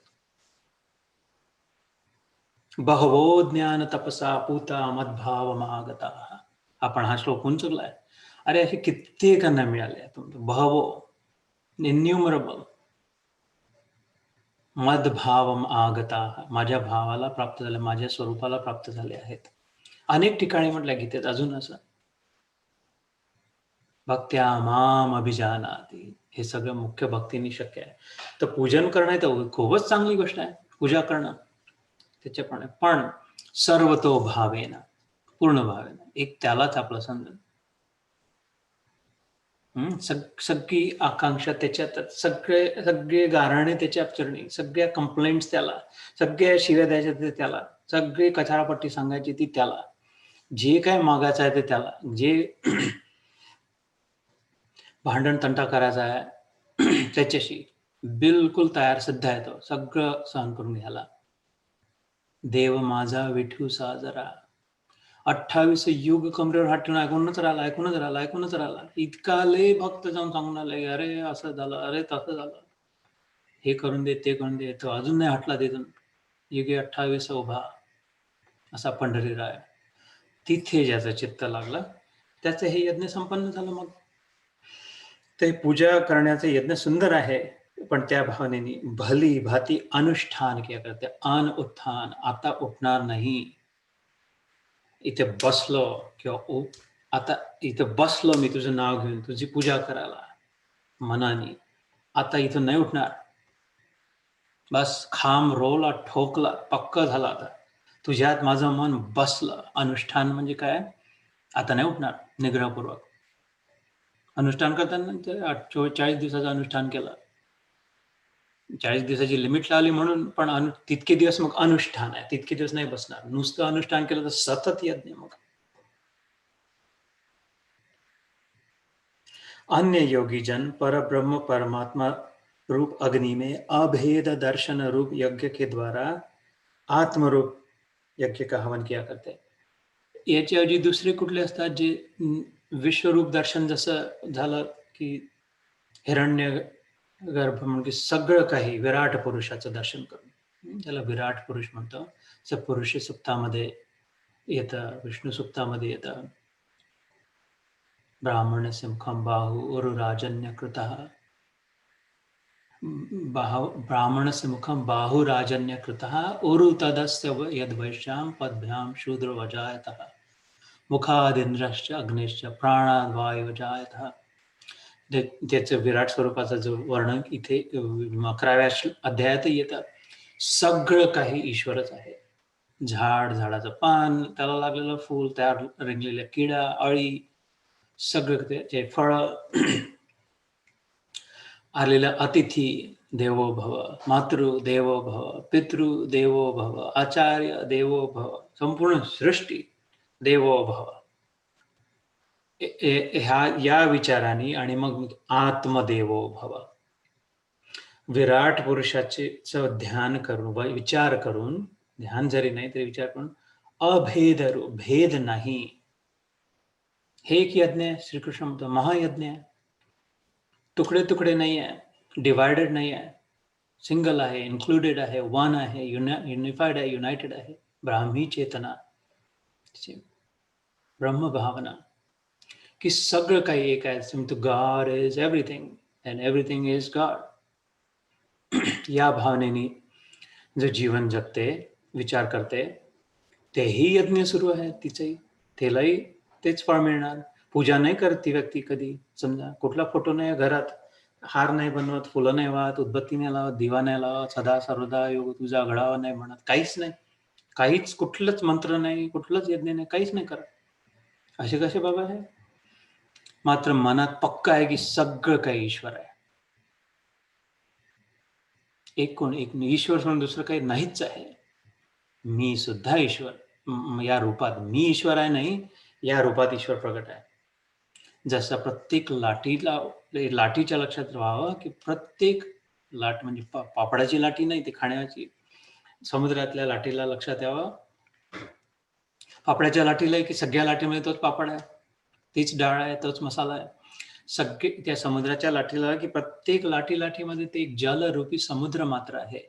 Speaker 1: बहवो ज्ञान तपसा पूता मद्भाव महागता. आपण हा श्लोक होऊन चुकलाय. अरे असे कित्येकांना मिळाले, बहवो, इन्युमरेबल, मद्भावम आगता, माझ्या भावाला प्राप्त झाले, माझ्या स्वरूपाला प्राप्त झाले आहेत. अनेक ठिकाणी म्हटलं गीतेत अजून असं, भक्त्या माम अभिजानाति. हे सगळं मुख्य भक्तीने शक्य आहे. तर पूजन करणं तर खूपच चांगली गोष्ट आहे, पूजा करणं त्याच्याप्रमाणे, पण सर्वतो भावेना, पूर्ण भावेना, एक त्यालाच आपलं समजून, सगळी आकांक्षा त्याच्यात, सगळे गारणे त्याच्या चरणी, सगळ्या कंप्लेंट्स त्याला, सगळ्या शिव्या द्यायच्या त्याला, सगळी कचारापट्टी सांगायची ती त्याला, जे काय मागायचं आहे ते त्याला, जे भांडण तंटा करायचा आहे त्याच्याशी बिलकुल तयार सिद्ध आहे तो, सगळं सहन करून घ्यायला. देव माझा विठू साजरा. 28 युग कमरेवर हात ठेवून ऐकूनच राहिला. इतका लय भक्त जाऊन सांगून आले, अरे असं झालं, अरे तसं झालं, हे करून दे, ते करून दे. तो अजून नाही हटला तिथून. युगे 28 उभा असा पंढरीराय. तिथे ज्याचं चित्त लागलं त्याचं हे यज्ञ संपन्न झालं. मग ते पूजा करण्याचे यज्ञ सुंदर आहे, पण त्या भावनेने भली भाती अनुष्ठान केलं करते. अन उत्थान, आता उठणार नाही. इथे बसलो किंवा आता इथे बसलो मी तुझं नाव घेऊन, तुझी पूजा करायला मनाने, आता इथं नाही उठणार. बस खांब रोवला, ठोकला, पक्क झाला. आता तुझ्यात माझं मन बसलं. अनुष्ठान म्हणजे काय? आता नाही उठणार. निग्रहपूर्वक अनुष्ठान करताना 40 दिवसाचं अनुष्ठान केलं. 40 दिवसाची लिमिट लावली म्हणून, पण तितके दिवस मग अनुष्ठान आहे. तितके दिवस नाही बसणार. नुसतं अनुष्ठान केलं तर सतत यज्ञ. मग अन्य योगी जन परब्रह्म परमात्मा रूप अग्नि में अभेद दर्शन रूप यज्ञ के द्वारा आत्मरूप यज्ञ का हवन किया करते. याच्याऐवजी दुसरे कुठले असतात जे विश्वरूप दर्शन, जसं झालं की हिरण्य गर्भ म्हणजे सगळं काही विराट पुरुषाचं दर्शन करून, त्याला विराट पुरुष म्हणतो. पुरुष सुप्तामध्ये येतं, विष्णू सुप्तामध्ये येतं. ब्राह्मणस्य मुखं बाहु उरुराजन्यकृतः. ब्राह्मणस्य मुखं बाहुराजन्यकृतः उरु तदस्य यद्वैश्यां पद्भ्यां शूद्रो वजायतः मुखादिन्द्रश्च अग्निश्च प्राणाद् वायु जायतः. त्याचं विराट स्वरूपाचं जो वर्णन इथे 11व्या अध्यायात येतं. सगळं काही ईश्वरच आहे. झाडाचं पान, त्याला लागलेलं फूल, त्यावर रेंगलेल्या किडा, अळी, सगळं ते फळ, आलेला अतिथी देवो भव, मातृ देवो भव, पितृ देवो भव, आचार्य देवो भव, संपूर्ण सृष्टी देवो भव, या विचाराने. आणि मग आत्मदेवो भव, विराट पुरुषाचे ध्यान करून, विचार करून, ध्यान जरी नाही तरी विचार करून, अभेद रूप, भेद नाही. हे एक यज्ञ आहे. श्रीकृष्ण म्हणतो महायज्ञ आहे. तुकडे तुकडे नाही आहे, डिवायडेड नाही आहे, सिंगल आहे, इन्क्लुडेड आहे, वन आहे, युनिफाईड आहे, युनायटेड आहे. ब्राह्मी चेतना, ब्रह्म भावना, की सगळं काही एक आहे. God is everything and everything is God. या भावनेने जो जीवन जगते, विचार करते, तेही यज्ञ सुरू आहे तिचंही. त्यालाही तेच फळ मिळणार. पूजा नाही करत ती व्यक्ती कधी. समजा कुठला फोटो नाही घरात, हार नाही बनवत, फुलं नाही वाहत, उदबत्ती नाही लावत, दिवा नाही लावत, सदा सर्वदा योग तुझा घडावा नाही म्हणत, काहीच नाही. काहीच, कुठलंच मंत्र नाही, कुठलंच यज्ञ नाही, काहीच नाही करत. असे कसे बाबा आहे? मात्र मनात पक्का आहे की सगळं काही ईश्वर आहे. एक ईश्वर सोडून दुसरं काही नाहीच आहे. मी सुद्धा ईश्वर, या रूपात मी ईश्वर आहे, नाही या रूपात ईश्वर प्रगट आहे. जसं प्रत्येक लाटीच्या लक्षात राहावं की प्रत्येक लाट म्हणजे पापडाची लाटी नाही, ती खाण्याची. समुद्रातल्या लाटीला लक्षात यावं. पापडाच्या लाटीला की सगळ्या लाटीमध्ये तोच पापड आहे, तीच डाळ आहे, तोच मसाला आहे. सगळे त्या समुद्राच्या लाटीला की प्रत्येक लाटीमध्ये ते एक जलरूपी समुद्र मात्र आहे.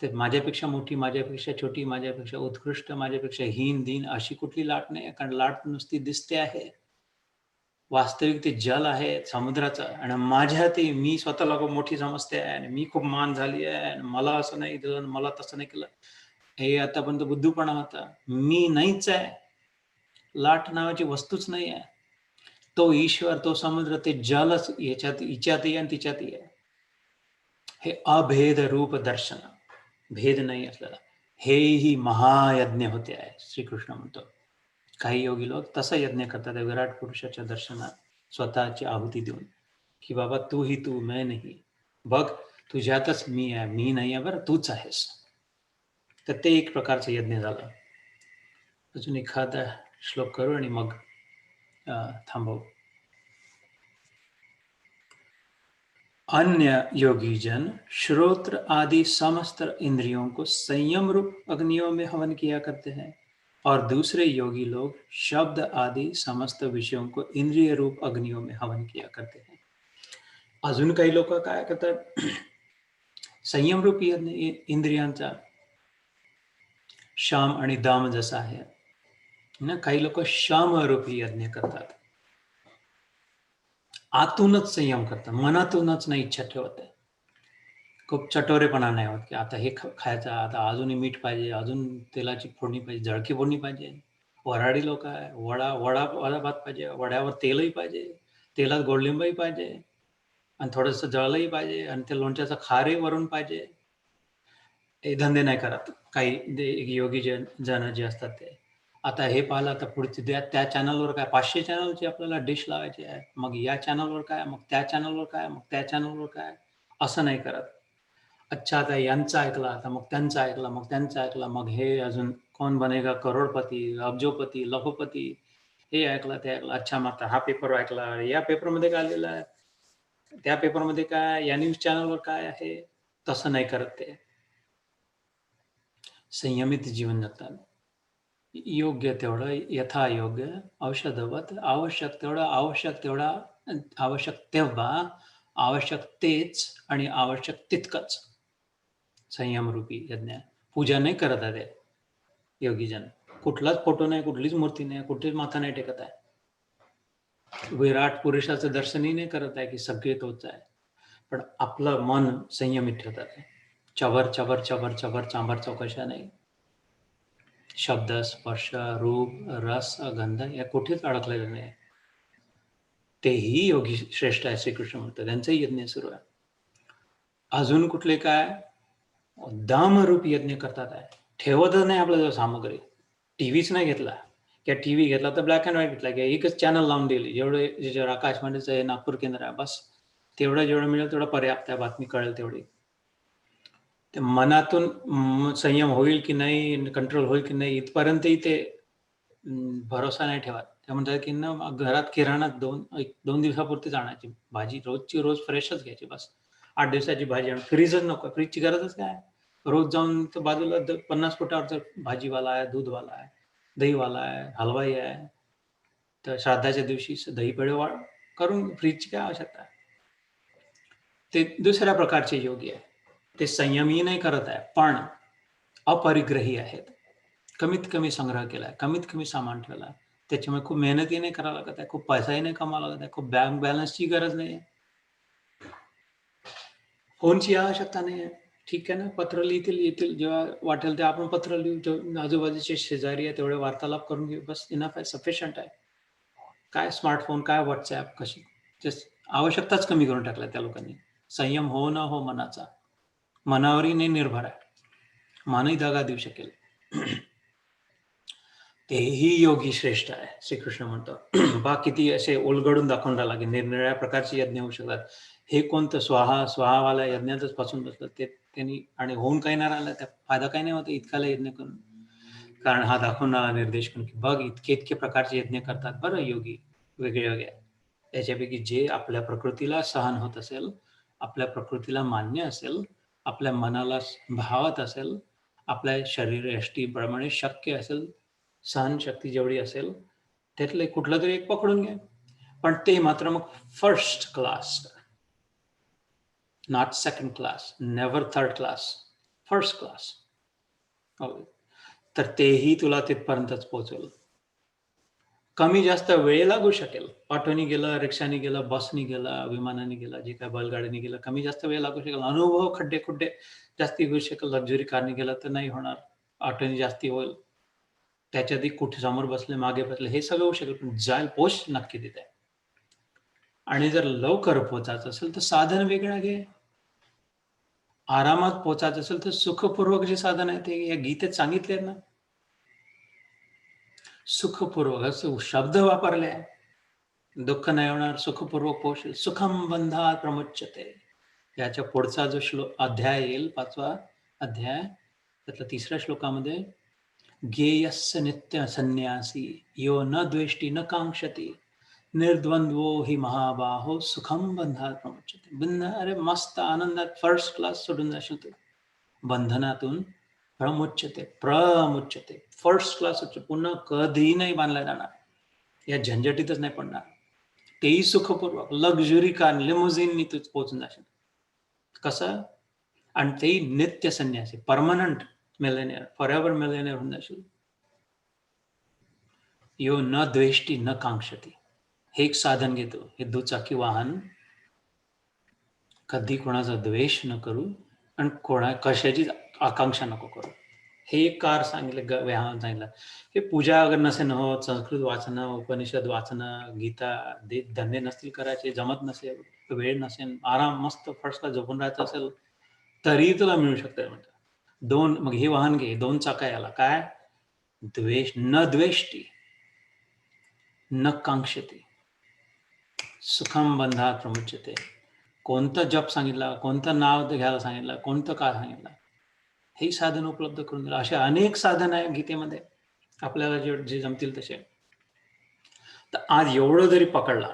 Speaker 1: ते माझ्यापेक्षा मोठी, माझ्यापेक्षा छोटी, माझ्यापेक्षा उत्कृष्ट, माझ्यापेक्षा हीन दीन अशी कुठली लाट नाही. कारण लाट नुसती दिसते आहे. वास्तविक ते जल आहे समुद्राचं. आणि माझ्या ते मी स्वतःला खूप मोठी समजते आहे आणि मी खूप मान झाली आहे, मला असं नाही दिलं, मला तसं नाही केलं, हे आतापर्यंत बुद्धूपणा होता. मी नाहीच आहे. लाट नावाची वस्तूच नाही आहे. तो ईश्वर, तो समुद्र, ते जलच हिच्यातही आणि तिच्यातही आहे. हे अभेद रूप दर्शन, भेद नाही असलेला, हेही महायज्ञ होते आहे. श्रीकृष्ण म्हणतो. काही योगी लोक तसा यज्ञ करतात विराट पुरुषाच्या दर्शनात, स्वतःची आहुती देऊन, की बाबा तू ही तू, मैं नाही. बघ तुझ्यातच मी आहे, मी नाही आहे बरं, तूच आहेस. तर ते एक प्रकारचं यज्ञ झालं. अजून एखादा श्लोक करू आणि मग थांबवू. अन्य योगी जन श्रोत्र आदि समस्त इंद्रियों को संयम रूप अग्नियों में हवन किया करते हैं, और दूसरे योगी लोग शब्द आदि समस्त विषयों को इंद्रिय रूप अग्नियों में हवन किया करते हैं. अजून काही लोक काय करतात, संयम रूपी इंद्रियांचा शाम आणि दाम जसा आहे ना, काही लोक शाम रूपी यज्ञ करतात. आतूनच संयम करतात, मनातूनच नाही इच्छा ठेवत आहे. खूप चटोरेपणा नाही होत की आता हे खायचं, आता अजूनही मीठ पाहिजे, अजून तेलाची फोडणी पाहिजे, जळकी फोडणी पाहिजे. वऱ्हाडी लोक आहे, वडा भात पाहिजे, वड्यावर तेलही पाहिजे, तेलात गोडलिंबही पाहिजे, आणि थोडंसं जळलंही पाहिजे, आणि ते लोणच्याचं खारही वरून पाहिजे. हे धंदे नाही करत काही योगी जन जे असतात ते. आता हे पाहिलं, आता पुढचे त्या चॅनलवर काय 500 चॅनलची आपल्याला डिश लावायची आहे, मग या चॅनलवर काय, मग त्या चॅनलवर काय, मग त्या चॅनलवर काय, असं नाही करत. अच्छा, आता यांचं ऐकलं, आता मग त्यांचं ऐकलं, मग त्यांचं ऐकलं, मग हे अजून कोण बनेगा करोडपती, अब्जोपती, लखोपती, हे ऐकलं, ते ऐकलं. अच्छा, मग हा पेपर ऐकला, या पेपरमध्ये काय आलेलं आहे, त्या पेपरमध्ये काय, या न्यूज चॅनलवर काय आहे, तसं नाही करत ते. संयमित जीवन जगतात. योग्य तेवढं, यथायोग्य, औषधवत, आवश्यक तेवढा, आवश्यक तेव्हा, आवश्यक तेच, आणि आवश्यक तितकंच संयमरूपी यज्ञ. पूजा नाही करत आहे ते योगीजन. कुठलाच फोटो नाही, कुठलीच मूर्ती नाही, कुठलीच माथा नाही टेकत आहे. विराट पुरुषाचं दर्शनही नाही करत आहे की सगळे तोच आहे, पण आपलं मन संयमित ठेवतात आहे. चवर चवर चवर चवर चांभार चौकशा नाही. शब्द, स्पर्श, रूप, रस, गंध या कुठेच अडकलेलं नाही. तेही योगी श्रेष्ठ आहे, श्रीकृष्ण म्हणतात, त्यांचाही यज्ञ सुरू आहे. अजून कुठले काय, दामरूप यज्ञ करतात आहे. ठेवतच नाही आपल्याजवळ सामग्री. टीव्हीच नाही घेतला, किंवा टीव्ही घेतला तर ब्लॅक अँड व्हाईट घेतला, किंवा एकच चॅनल लावून दिली, जेवढे आकाशवाणीचं हे नागपूर केंद्र आहे, बस तेवढं जेवढं मिळेल तेवढं पर्याप्त आहे, बातमी कळेल तेवढी. ते मनातून संयम होईल की नाही, कंट्रोल होईल की नाही, इथपर्यंतही ते भरोसा नाही ठेवत. ते म्हणतात की ना, घरात किराणा 2 दिवसापुरतीच आणायची भाजी, रोजची रोज फ्रेशच घ्यायची, बस 8 दिवसाची भाजी, आणि फ्रीजच नको, फ्रीजची गरजच काय. रोज जाऊन तर बाजूला 50 फुटावरचा भाजीवाला आहे, दूधवाला आहे, दहीवाला आहे, हलवाई आहे, तर श्राद्धाच्या दिवशी दही पेढे करून फ्रीजची काय आवश्यकता. ते दुसऱ्या प्रकारचे योगी आहे, ते संयमही नाही करत आहे, पण अपरिग्रही आहेत. कमीत कमी संग्रह केलाय, कमीत कमी सामान ठेवलाय, त्याच्यामुळे खूप मेहनतही नाही करावं लागत आहे, खूप पैसाही नाही कमावा लागत आहे, खूप बँक बॅलन्सची गरज नाही आहे, फोनची आवश्यकता नाही आहे. ठीक आहे ना, पत्र येतील जेव्हा वाटेल ते आपण पत्र लिहू, आजूबाजूचे शेजारी आहे तेवढे वार्तालाप करून घेऊ, बस इनफ आहे, सफिशियंट आहे. काय स्मार्टफोन, काय व्हॉट्सॲप, कशी आवश्यकताच कमी करून टाकल्या त्या लोकांनी. संयम हो न हो मनाचा, मनावरही नाही निर्भर आहे, मनही दगा देऊ शकेल. तेही योगी श्रेष्ठ आहे, श्रीकृष्ण म्हणतो. बा किती असे उलगडून दाखवून राहिला की निरनिराळ्या प्रकारचे यज्ञ होऊ शकतात. हे कोणतं स्वाहावाल्या यज्ञातच फसून बसलं ते त्यांनी, आणि होऊन काही नाही राहिलं, त्या फायदा काही नाही होत इतकाला यज्ञ करून. कारण हा दाखवून राहिला निर्देश करून की बघ, इतके इतके प्रकारचे यज्ञ करतात बरं योगी, वेगळे वेगळे. याच्यापैकी जे आपल्या प्रकृतीला सहन होत असेल, आपल्या प्रकृतीला मान्य असेल, आपल्या मनाला भावत असेल, आपल्या शरीरयष्टीप्रमाणे शक्य असेल, सहनशक्ती जेवढी असेल, त्यातलं कुठलं तरी एक पकडून घ्या. पण ते मात्र मग first class, not second class, never third class, first class. तर तेही तुला तिथपर्यंतच पोहोचवेल. कमी जास्त वेळ लागू शकेल, ऑटोनी गेलं, रिक्षाने गेलं, बसनी गेलं, विमानाने गेलं, जे काय बैलगाडीने गेलं, कमी जास्त वेळ लागू शकेल. अनुभव खड्डे खुड्डे जास्ती होऊ शकेल. लक्झरी कारने गेलं तर नाही होणार, ऑटोनी जास्ती होईल. त्याच्या आधी कुठे समोर बसले, मागे बसले, हे सगळं होऊ शकेल, पण जाईल पोस्ट नक्की तिथे. आणि जर लवकर पोचायचं असेल तर साधन वेगळं घे. आरामात पोचायचं असेल तर सुखपूर्वक जे साधन आहे ते या गीतेत सांगितले ना. सुखपूर्वक असं शब्द वापरले आहे. दुःख नाही होणार, सुखपूर्वक पोहोचेल. सुखम बंधात प्रमुच्यते. याच्या पुढचा जो अध्याय येईल, 5वा अध्याय, त्यातल्या 3ऱ्या श्लोकामध्ये, गेयस्य नित्य संन्यासी यो न द्वेष्टी न कांक्षती निर्द्वंद्वो हि महाबाहो सुखम बंधात प्रमुच्यते. बंध, अरे मस्त आनंदात फर्स्ट क्लास सोडून जाशील तू. बंधनातून प्रमुच्यते फर्स्ट क्लास पुन्हा कधीही नाही बांधला जाणार, या झंझटीतच नाही पडणार. तेही सुखपूर्वक लक्झरी कार लिमोझिननी तू पोहोचून जाशील. कसं? आणि तेही नित्य संन्यासी, परमनंट मिलेनियर, फॉरएव्हर मिलेनियर होऊन जाशील. यो न द्वेष्टी न कांक्षती, हे एक साधन घेतो. हे दुचाकी वाहन कधी कोणाचा द्वेष न करू आणि कशाची आकांक्षा नको करू. हे एक कार सांगितलं, व्यायाम सांगितलं. हे पूजा अगर नसेल होत, संस्कृत वाचणं, उपनिषद वाचणं, गीता धंदे नसतील करायचे, जमत नसेल, वेळ नसेल, आराम मस्त फर्स्टला झोपून राहायचं असेल, तरी तुला मिळू शकतं. म्हणतात मग हे वाहन घे, 2 चाका याला. काय? द्वेष न द्वेष्टी न कांक्षते सुखम बंधात प्रमुच्यते. कोणतं जप सांगितलं, कोणतं नाव घ्यायला सांगितलं, कोणतं काय सांगितलं, हे साधन उपलब्ध करून दिलं. असे अनेक साधन आहे गीतेमध्ये, आपल्याला जे जमतील तसे. तर आज एवढं जरी पकडला,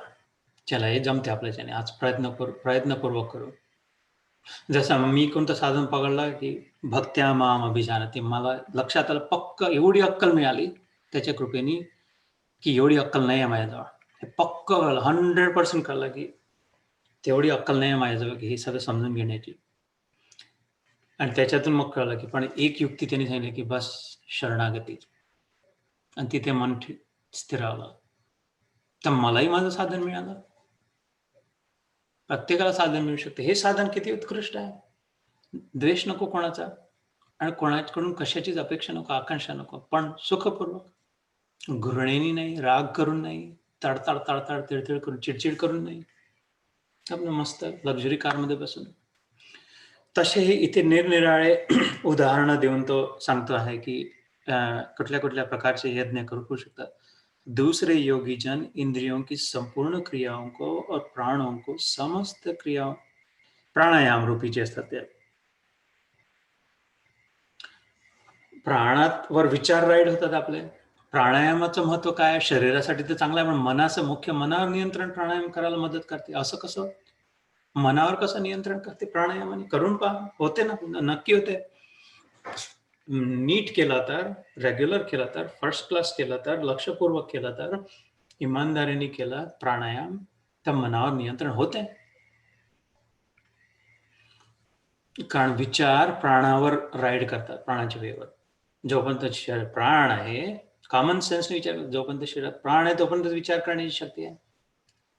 Speaker 1: चला हे जमते आपल्याच्याने, आज प्रयत्नपूर्वक करू. जसं मी कोणतं साधन पकडलं की भक्त्या माम अभिजानते, मला लक्षात आलं, पक्क एवढी अक्कल मिळाली त्याच्या कृपेने की एवढी अक्कल नाही आहे माझ्याजवळ. हे पक्क 100% कळलं की तेवढी अक्कल नाही आहे माझ्याजवळ की हे सगळं समजून घेण्याची. आणि त्याच्यातून मग कळलं की पण एक युक्ती त्यांनी सांगितली की बस शरणागती, आणि तिथे मन स्थिरावलं. तर मलाही माझं साधन मिळालं. प्रत्येकाला साधन मिळू शकते. हे साधन किती उत्कृष्ट आहे. द्वेष नको कोणाचा, आणि कोणाकडून कशाचीच अपेक्षा नको, आकांक्षा नको, पण सुखपूर्वक, घृणेनी नाही, राग करून नाही, तडतड तिळतिळ करून, चिडचिड करून नाही, आपलं मस्त लक्झरी कारमध्ये बसून. तसे हे इथे निरनिराळे उदाहरणं देऊन तो सांगतो आहे की कुठल्या कुठल्या प्रकारचे यज्ञ करू शकतात. दूसरे योगी जन इंद्रियों की संपूर्ण क्रियाओं को और प्राणों को समस्त क्रिया प्राणायाम रूपीचे असतात. ते प्राणावर विचार राईड होतात आपले. प्राणायामाचं महत्व काय? शरीरासाठी तर चांगलं आहे, पण मनाचं मुख्य, मनावर नियंत्रण प्राणायाम करायला मदत करते. असं कसं? मनावर कसं नियंत्रण करते प्राणायामाने? करून पहा, होते ना, नक्की होते. नीट केला तर, रेग्युलर केला तर, फर्स्ट क्लास केला तर, लक्षपूर्वक केला तर, इमानदारीने केला प्राणायाम, तर मनावर नियंत्रण होते. कारण विचार प्राणावर राईड करतात, प्राणाच्या वेळेवर. जोपर्यंत प्राण आहे, कॉमन सेन्स विचार, जोपर्यंत शरीरात प्राण आहे तोपर्यंत विचार करण्याची शक्ती आहे.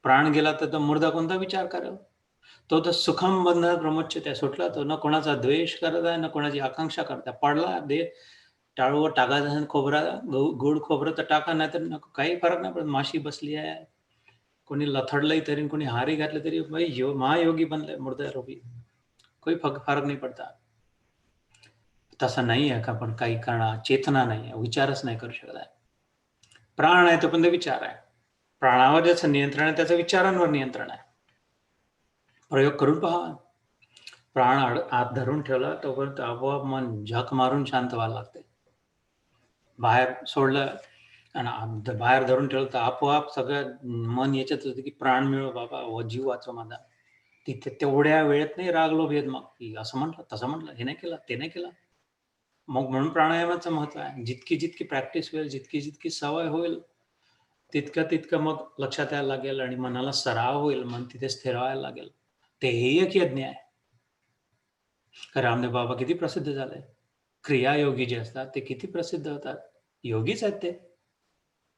Speaker 1: प्राण गेला तर मुर्दा कोणता विचार करेल? तो तर सुखम बंधन प्रमुच्यते, सुटला तो. न कोणाचा द्वेष करत आहे, न कोणाची आकांक्षा करत आहे. पडला दे टाळूवर टाकायचं, खोबरा गोड खोबरं तर टाका, नाही तर काही फरक नाही पडत. माशी बसली आहे, कोणी लथडलंय तरी, कोणी हारी घातलं तरी, महायोगी बनलंय मुर्दारोगी, कोई फरक नाही पडता. तसं नाही आहे का? पण काही कारण चेतना नाही आहे, विचारच नाही करू शकत आहे. प्राण आहे तोपर्यंत विचार आहे. प्राणावर ज्याचं नियंत्रण आहे त्याचं विचारांवर नियंत्रण आहे. प्रयोग करून पहा. प्राण आत धरून ठेवला तोपर्यंत आपोआप मन झक मारून शांत व्हायला लागते. बाहेर सोडलं आणि बाहेर धरून ठेवलं तर आपोआप सगळं मन याच्यात होतं की प्राण मिळो बाबा, व जीव वाचव माझा. तिथे तेवढ्या वेळेत नाही रागलो भेद, मग की असं म्हटलं, तसं म्हटलं, हे नाही केलं, ते नाही केलं. मग म्हणून प्राणायामाचं महत्व आहे. जितकी प्रॅक्टिस होईल, जितकी सवय होईल, तितकं मग लक्षात यायला लागेल आणि मनाला सराव होईल, मन तिथे स्थिर व्हायला लागेल. तेही एक यज्ञ आहे. रामदेव बाबा किती प्रसिद्ध झाले. क्रियायोगी जे असतात ते किती प्रसिद्ध होतात. योगीच आहेत ते.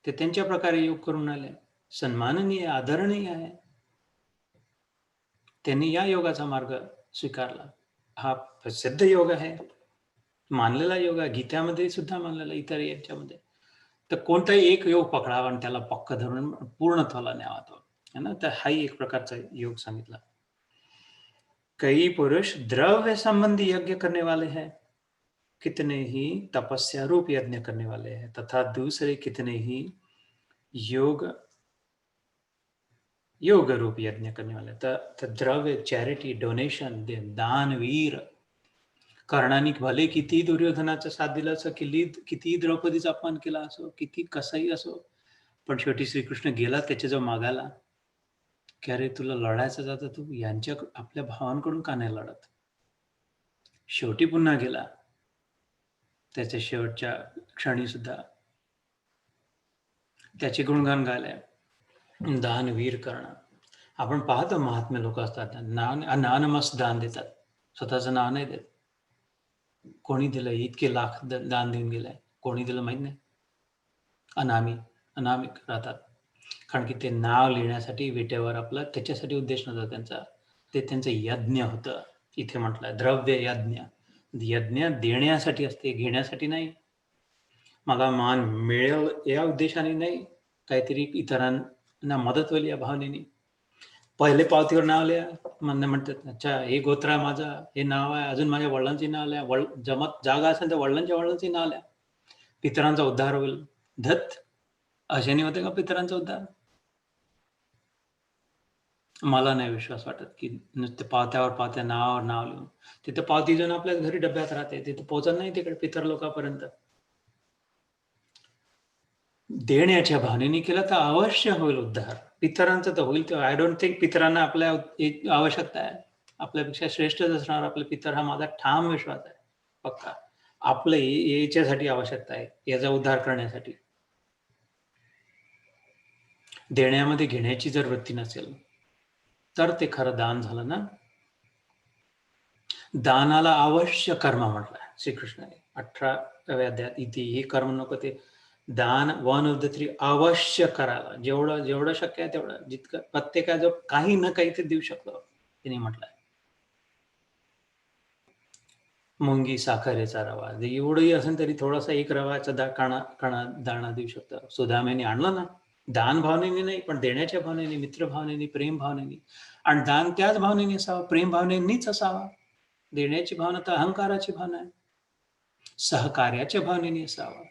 Speaker 1: ते त्यांच्या प्रकारे योग करून आले. सन्माननीय, आदरणीय आहे. त्यांनी या योगाचा मार्ग स्वीकारला. हा प्रसिद्ध योग आहे, मानलेला योग आहे. गीतेमध्ये सुद्धा मानलेला, इतर याच्यामध्ये. तर कोणताही एक योग पकडावा आणि त्याला पक्क धरून पूर्णत्वाला न्यावा तो, है ना. तर हाही एक प्रकारचा योग सांगितला. कई पुरुष द्रव्य संबंधी यज्ञ करने वाले हैं, कितने ही तपस्या रूप यज्ञ करने वाले हैं, तथा दूसरे कितने ही योग रूप यज्ञ करने वाले. तर द्रव्य, चॅरिटी, डोनेशन, दानवीर, कर्णाने भले किती दुर्योधनाचा साथ दिला असो, किती द्रौपदीचा अपमान केला असो, किती कसंही असो, पण शेवटी श्रीकृष्ण गेला त्याच्याजवळ मागायला, की अरे तुला लढायचं जातं, तू यांच्या आपल्या भावांकडून का नाही लढत? शेवटी पुन्हा गेला. त्याच्या शेवटच्या क्षणी सुद्धा त्याचे गुणगान गायले. दानवीर कर्ण. आपण पाहतो महात्मे लोक असतात, अनानमस दान देतात, स्वतःचं नाव नाही देत. कोणी दिलं? इतके लाख दान देऊन गेलाय. कोणी दिलं माहित नाही. अनामिक राहतात. कारण की ते नाव लिहिण्यासाठी विटेवर आपलं त्याच्यासाठी उद्देश नव्हता त्यांचा. ते त्यांचं यज्ञ होतं. इथे म्हटलंय द्रव्य यज्ञ. यज्ञ देण्यासाठी असते, घेण्यासाठी नाही. मला मान मिळेल या उद्देशाने नाही, काहीतरी इतरांना मदत होईल या भावनेने. पहिले पावतीवर नाव लिहा, म्हणतात अच्छा हे गोत्रा माझा, हे नाव आहे, अजून माझ्या वडिलांचे नाव लिहा, जमत जागा असेल तर वडिलांचे नाव लिहा, पितरांचा उद्धार होईल. धत अशाने होते का पितरांचा उद्धार? मला नाही विश्वास वाटत की नुसते पावत्या नावावर नाव लिहून, तिथे पावती जाऊन आपल्या घरी डब्यात राहते, तिथे पोहोचत नाही तिकडे पितर लोकांपर्यंत. देण्याच्या भावनेने केलं तर अवश्य होईल उद्धार. पितरांचं तर होईल. आय डोंट थिंक पितरांना आपल्या आवश्यकता आहे. आपल्यापेक्षा श्रेष्ठच असणार आपले पितर, हा माझा ठाम विश्वास आहे, पक्का. आपलं याच्यासाठी आवश्यकता आहे, याचा उद्धार करण्यासाठी. देण्यामध्ये घेण्याची जर वृत्ती नसेल तर ते खरं दान झालं ना. दानाला अवश्य कर्म म्हटलंय श्रीकृष्णाने 18व्या अध्यायात. इथे हे कर्म नको, ते दान 1 of the 3 अवश्य करायला, जेवढं शक्य आहे तेवढं, जितकं प्रत्येकाजवळ काही ना काही ते देऊ शकतो तिने म्हटलंय. मुंगी साखरेचा रवा एवढंही असेल तरी थोडासा एक रवाचा कणा दाणा देऊ शकतो. सुदामेने आणलं ना, दान भावनेने नाही पण देण्याच्या भावनेने, मित्र भावनेने, प्रेम भावनेने. आणि दान त्याच भावनेने असावं, प्रेम भावनेनेच असावा. देण्याची भावना तर अहंकाराची भावना आहे. सहकार्याच्या भावनेने असावं,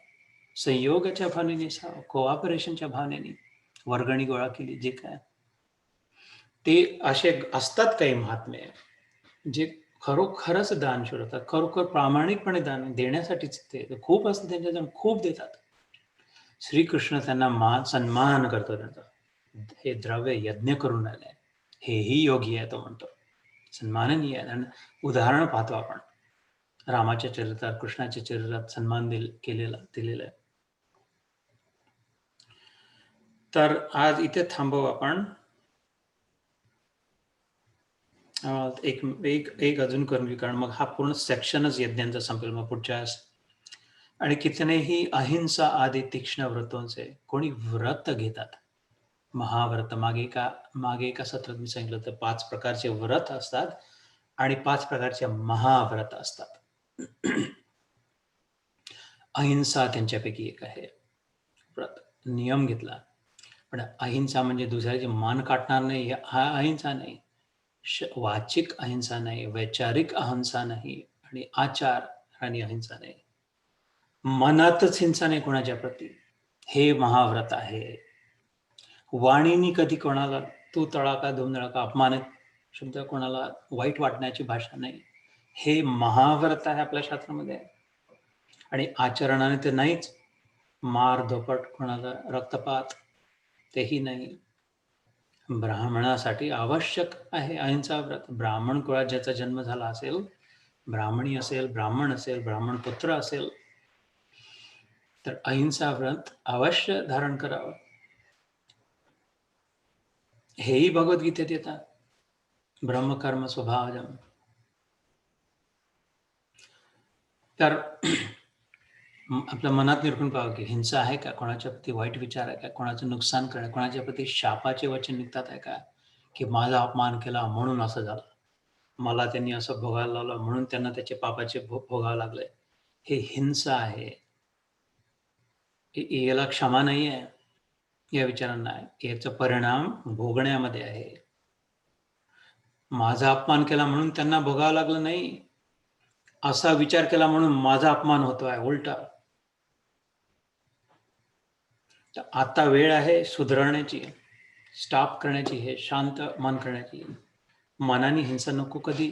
Speaker 1: संयोगाच्या भावनेने असावं, कोऑपरेशनच्या भावनेने. वर्गणी गोळा केली जे काय, ते असे असतात काही महात्मे जे खरोखरच दान शोधतात, खरोखर प्रामाणिकपणे दान देण्यासाठीच. ते खूप असतं त्यांच्याजवळ, खूप देतात. श्रीकृष्ण त्यांना सन्मान करतो त्यांचा. हे द्रव्य यज्ञ करून राहिले, हेही योगी आहे तो म्हणतो, सन्माननीय आहे. आणि उदाहरण पाहतो आपण रामाच्या चरित्रात, कृष्णाच्या चरित्रात सन्मान दिलेला आहे. तर आज इथे थांबवू आपण. एक अजून करून घेऊ, कारण मग हा पूर्ण सेक्शनच यज्ञांचा संपेल मग पुढच्या. आणि कितनेही अहिंसा आदी तीक्ष्ण व्रतांचे कोणी व्रत घेतात. महाव्रत मागे एका सत्रात मी सांगितलं तर 5 प्रकारचे व्रत असतात आणि 5 प्रकारचे महाव्रत असतात. अहिंसा त्यांच्यापैकी एक आहे व्रत. नियम घेतला, पण अहिंसा म्हणजे दुसऱ्याची मान काटणार नाही, हा अहिंसा नाही. वाचिक अहिंसा नाही, वैचारिक अहिंसा नाही, आणि आचार आणि अहिंसा नाही. मनातच हिंसा नाही कोणाच्या प्रती, हे महाव्रत आहे. वाणीनी कधी कोणाला तू तळाका धुमधडाका अपमानित शब्द, कोणाला वाईट वाटण्याची भाषा नाही, हे महाव्रत आहे आपल्या शास्त्रामध्ये. आणि आचरणाने तर नाहीच, मार धोपट, कोणाला रक्तपात, तेही नाही. ब्राह्मणासाठी आवश्यक आहे अहिंसा व्रत. ब्राह्मण कुळात ज्याचा जन्म झाला असेल, ब्राह्मणी असेल, ब्राह्मण असेल, ब्राह्मण पुत्र असेल, तर अहिंसा व्रत अवश्य धारण करावं. हेही भगवद्गीतेत येतात, ब्रह्मकर्म स्वभावजम. तर आपल्या मनात निरखून पाहावं की हिंसा आहे का, कोणाच्या प्रती वाईट विचार आहे का, कोणाचं नुकसान करणं, कोणाच्या प्रती शापाचे वचन निघतात आहे का, की माझा अपमान केला म्हणून असं झालं, मला त्यांनी असं भोगायला लावलं म्हणून त्यांना त्याचे पापाचे भोगावं लागले, हे हिंसा आहे. याला क्षमा नाही आहे, या विचारांना आहे. याचा परिणाम भोगण्यामध्ये आहे. माझा अपमान केला म्हणून त्यांना भोगावं लागलं नाही, असा विचार केला म्हणून माझा अपमान होतोय, उलटा. तर आता वेळ आहे सुधारण्याची, स्टॉप करण्याची, हे शांत मन करण्याची. मनाने हिंसा नको कधी,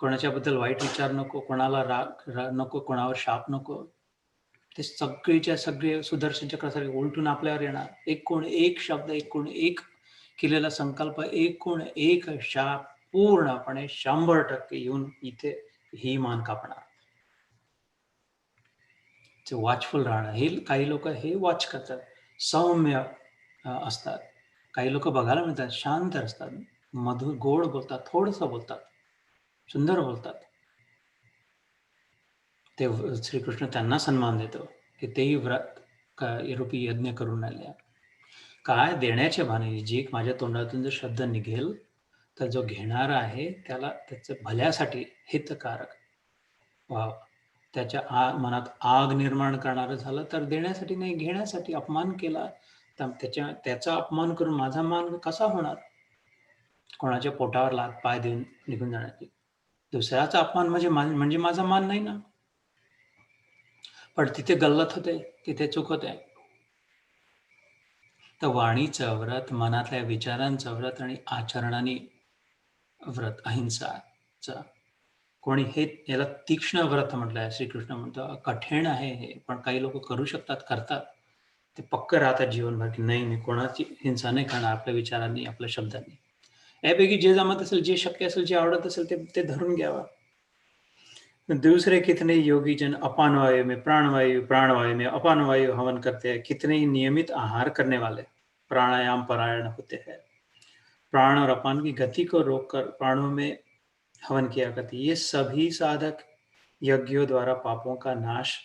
Speaker 1: कोणाच्याबद्दल वाईट विचार नको, कोणाला राग नको, कोणावर शाप नको. ते सगळेच्या सगळे सुदर्शन चक्रासारखे उलटून आपल्यावर येणार. एकूण एक शब्द, एकूण एक केलेला संकल्प, एकूण एक शाप पूर्णपणे 100% येऊन इथे ही मान कापणार. वॉचफुल राहणं, हे काही लोक हे वॉच करतात, सौम्य असतात. काही लोक बघायला मिळतात शांत असतात, मधुर गोड बोलतात, थोडंसं बोलतात, सुंदर बोलतात. ते श्रीकृष्ण त्यांना सन्मान देतो की तेही व्रत रूपी यज्ञ करून राहिले. काय देण्याचे भाने, जे माझ्या तोंडातून जर शब्द निघेल तर जो घेणारा आहे त्याला त्याचं भल्यासाठी हितकारक व्हावं. त्याच्या मनात आग निर्माण करणारं झालं तर देण्यासाठी नाही, घेण्यासाठी. अपमान केला तर त्याचा अपमान करून माझा मान कसा होणार? कोणाच्या पोटावर लात पाय देऊन निघून जाण्याची. दुसऱ्याचा अपमान म्हणजे माझा मान नाही ना. पण तिथे गल्लत होते, तिथे चूक होते. तर वाणीचं व्रत, मनातल्या विचारांचं व्रत आणि आचरणाने व्रत, अहिंसाचं. कोणी हे याला तीक्ष्ण व्रत म्हटलंय. श्रीकृष्ण म्हणतो कठीण आहे हे, पण काही लोक करू शकतात, करतात. ते पक्क राहतात जीवनभर की नाही, मी कोणाची हिंसा नाही करणार, आपल्या विचारांनी, आपल्या शब्दांनी. यापैकी जे जमत असेल, जे शक्य असेल, जे आवडत असेल ते धरून घ्यावं. दूसरे कितने योगी जन अपान वायु में प्राणवायु में अपान वायु हवन करते हैं. कितने ही नियमित आहार करने वाले प्राणायाम परायण होते हैं. प्राण और अपान की गति को रोककर प्राणों में हवन किया करते. ये सभी साधक यज्ञों द्वारा पापों का नाश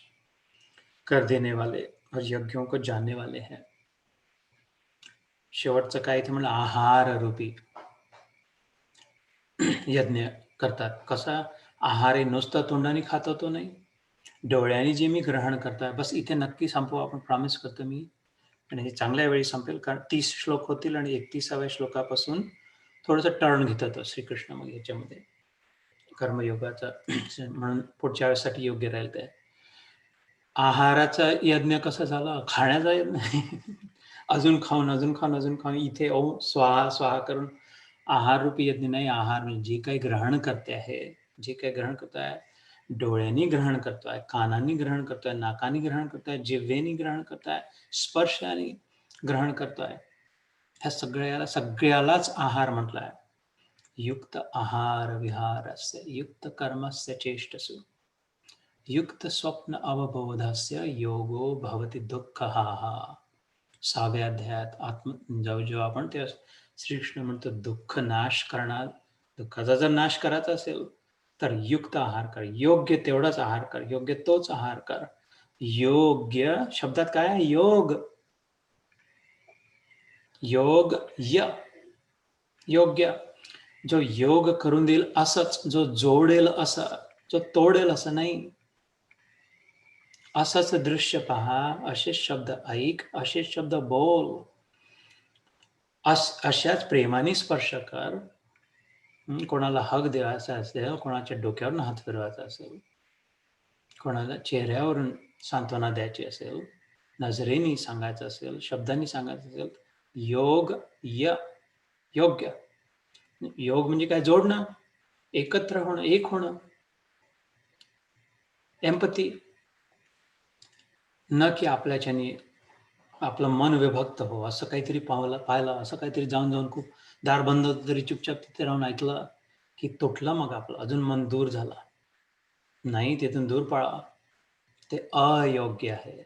Speaker 1: कर देने वाले और यज्ञों को जानने वाले हैं. शेवटचं काय ते म्हणलं, आहार रूपी यज्ञ करतात. कसा आहार आहे? नुसतं तोंडाने खात होतो नाही, डोळ्यांनी जे मी ग्रहण करताय. बस इथे नक्की संपवू आपण, प्रॉमिस करतो मी. आणि हे चांगल्या वेळी संपेल, कारण 30 श्लोक होतील आणि 31व्या श्लोकापासून थोडंसं टर्न घेत होतं श्रीकृष्ण मग याच्यामध्ये कर्मयोगाचा. म्हणून पुढच्या वेळेसाठी योग्य राहील ते. आहाराचा यज्ञ कसा झाला? खाण्याचा यज्ञ. अजून खाऊन इथे ओम स्वाहा स्वाहा करून आहार रूपी यज्ञ नाही. आहार म्हणजे जे काही ग्रहण करते आहे, जे काही ग्रहण करताय, डोळ्यांनी ग्रहण करतोय, कानांनी ग्रहण करतोय, नाकानी ग्रहण करतोय, जिव्हेनी ग्रहण करताय, स्पर्शाने ग्रहण करतोय, ह्या सगळ्यालाच आहार म्हटलाय. युक्त आहार विहारस्य युक्त कर्मस्य चेष्टसु युक्त स्वप्न अवबोधस्य योगो भवति दुःखः. 6व्या अध्यायात जेव्हा आपण ते श्रीकृष्ण म्हणतो दुःख नाश करणार, दुःखाचा जर नाश करायचा असेल तर युक्त आहार कर, योग्य तेवढाच आहार कर, योग्य तोच आहार कर. योग्य शब्दात काय आहे? योग. योग्य, जो योग करून देईल असंच, जो जोडेल असं, जो तोडेल असं नाही. असंच दृश्य पहा, असे शब्द ऐक, असे शब्द बोल, अशाच प्रेमाने स्पर्श कर. कोणाला हग द्यायचा असेल, कोणाच्या डोक्यावरून हात फिरवायचा असेल, कोणाला चेहऱ्यावरून सांत्वना द्यायची असेल, नजरेने सांगायचं असेल, शब्दांनी सांगायचं असेल, योग्य. योग म्हणजे काय? जोडणं, एकत्र होणं, एक होणं, एम्पथी. न की आपल्याच्याने आपलं मन विभक्त हो, असं काहीतरी पाहिलं, असं काहीतरी जाऊन खूप दार बंद होतं तरी चुपचाप तिथे राहून ऐकलं की तुटलं, मग आपलं अजून मन दूर झाला. नाही, तिथून दूर पळा, ते अयोग्य आहे.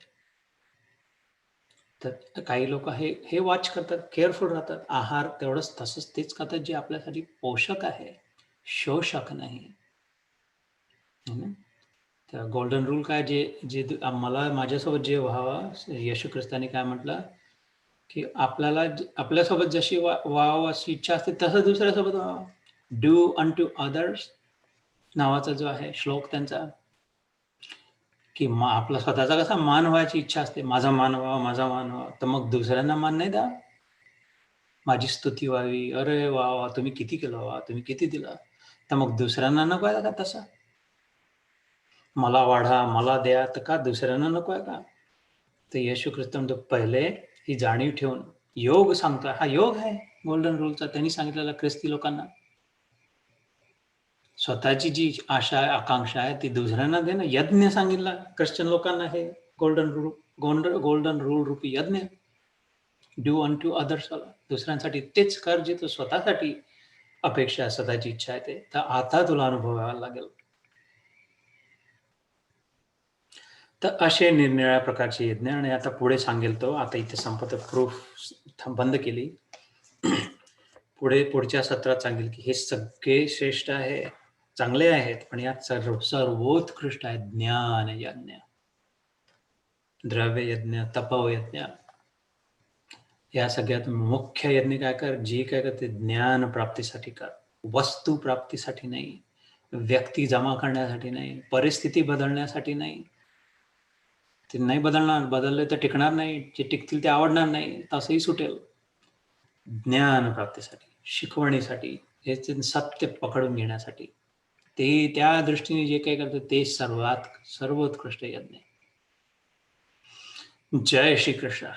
Speaker 1: तर काही लोक हे वॉच करतात, केअरफुल राहतात. आहार तेवढंच तसंच तेच खातात जे आपल्यासाठी पोषक आहे, शोषक नाही. तर गोल्डन रूल काय, जे मला माझ्यासोबत जे व्हावं, येशू ख्रिस्तानी काय म्हटलं की आपल्यासोबत जशी व्हावं अशी इच्छा असते तसं दुसऱ्यासोबत व्हावं. डू अनटू अदर्स नावाचा जो आहे श्लोक त्यांचा, की आपला स्वतःचा कसा मान व्हायची इच्छा असते, माझा मान व्हावा, तर मग दुसऱ्यांना मान नाही द्या. माझी स्तुती व्हावी, अरे वा तुम्ही किती केलं, वा तुम्ही किती दिलं, तर मग दुसऱ्यांना नको आहे का तसं? मला वाढा, मला द्या, तर का दुसऱ्यांना नको आहे का? तर येशू ख्रिस्त म्हणतो पहिले ही जाणीव ठेवून योग सांगतो. हा योग आहे गोल्डन रूलचा, त्यांनी सांगितलेला ख्रिस्ती लोकांना. स्वतःची जी आशा आहे, आकांक्षा आहे, ती दुसऱ्यांना दे ना. यज्ञ सांगितला ख्रिश्चन लोकांना, हे गोल्डन रूल रूपी यज्ञ, डू अन टू अदर्स, दुसऱ्यांसाठी तेच कर जे तू स्वतःसाठी अपेक्षा स्वतःची इच्छा आहे ते. तर आता तुला अनुभवायला लागेल. तर असे निरनिराळ्या प्रकारचे यज्ञ, आणि आता पुढे सांगेल तो. आता इथे संपत, प्रूफ बंद केली. पुढच्या सत्रात सांगेल की हे सगळे श्रेष्ठ आहे, चांगले आहेत, पण यात सर्वोत्कृष्ट आहे ज्ञान यज्ञ, द्रव्य यज्ञ, तपयज्ञ. या सगळ्यात मुख्य यज्ञ काय कर, जे काय करते ज्ञान प्राप्तीसाठी कर, वस्तू प्राप्तीसाठी नाही, व्यक्ती जमा करण्यासाठी नाही, परिस्थिती बदलण्यासाठी नाही. ते नाही बदलणार, बदलले तर टिकणार नाही, जे टिकतील ते आवडणार नाही, तसंही सुटेल. ज्ञान प्राप्तीसाठी, शिकवणीसाठी, हे सत्य पकडून घेण्यासाठी, ते त्या दृष्टीने जे काही करते ते सर्वोत्कृष्ट यज्ञ. जय श्री कृष्ण.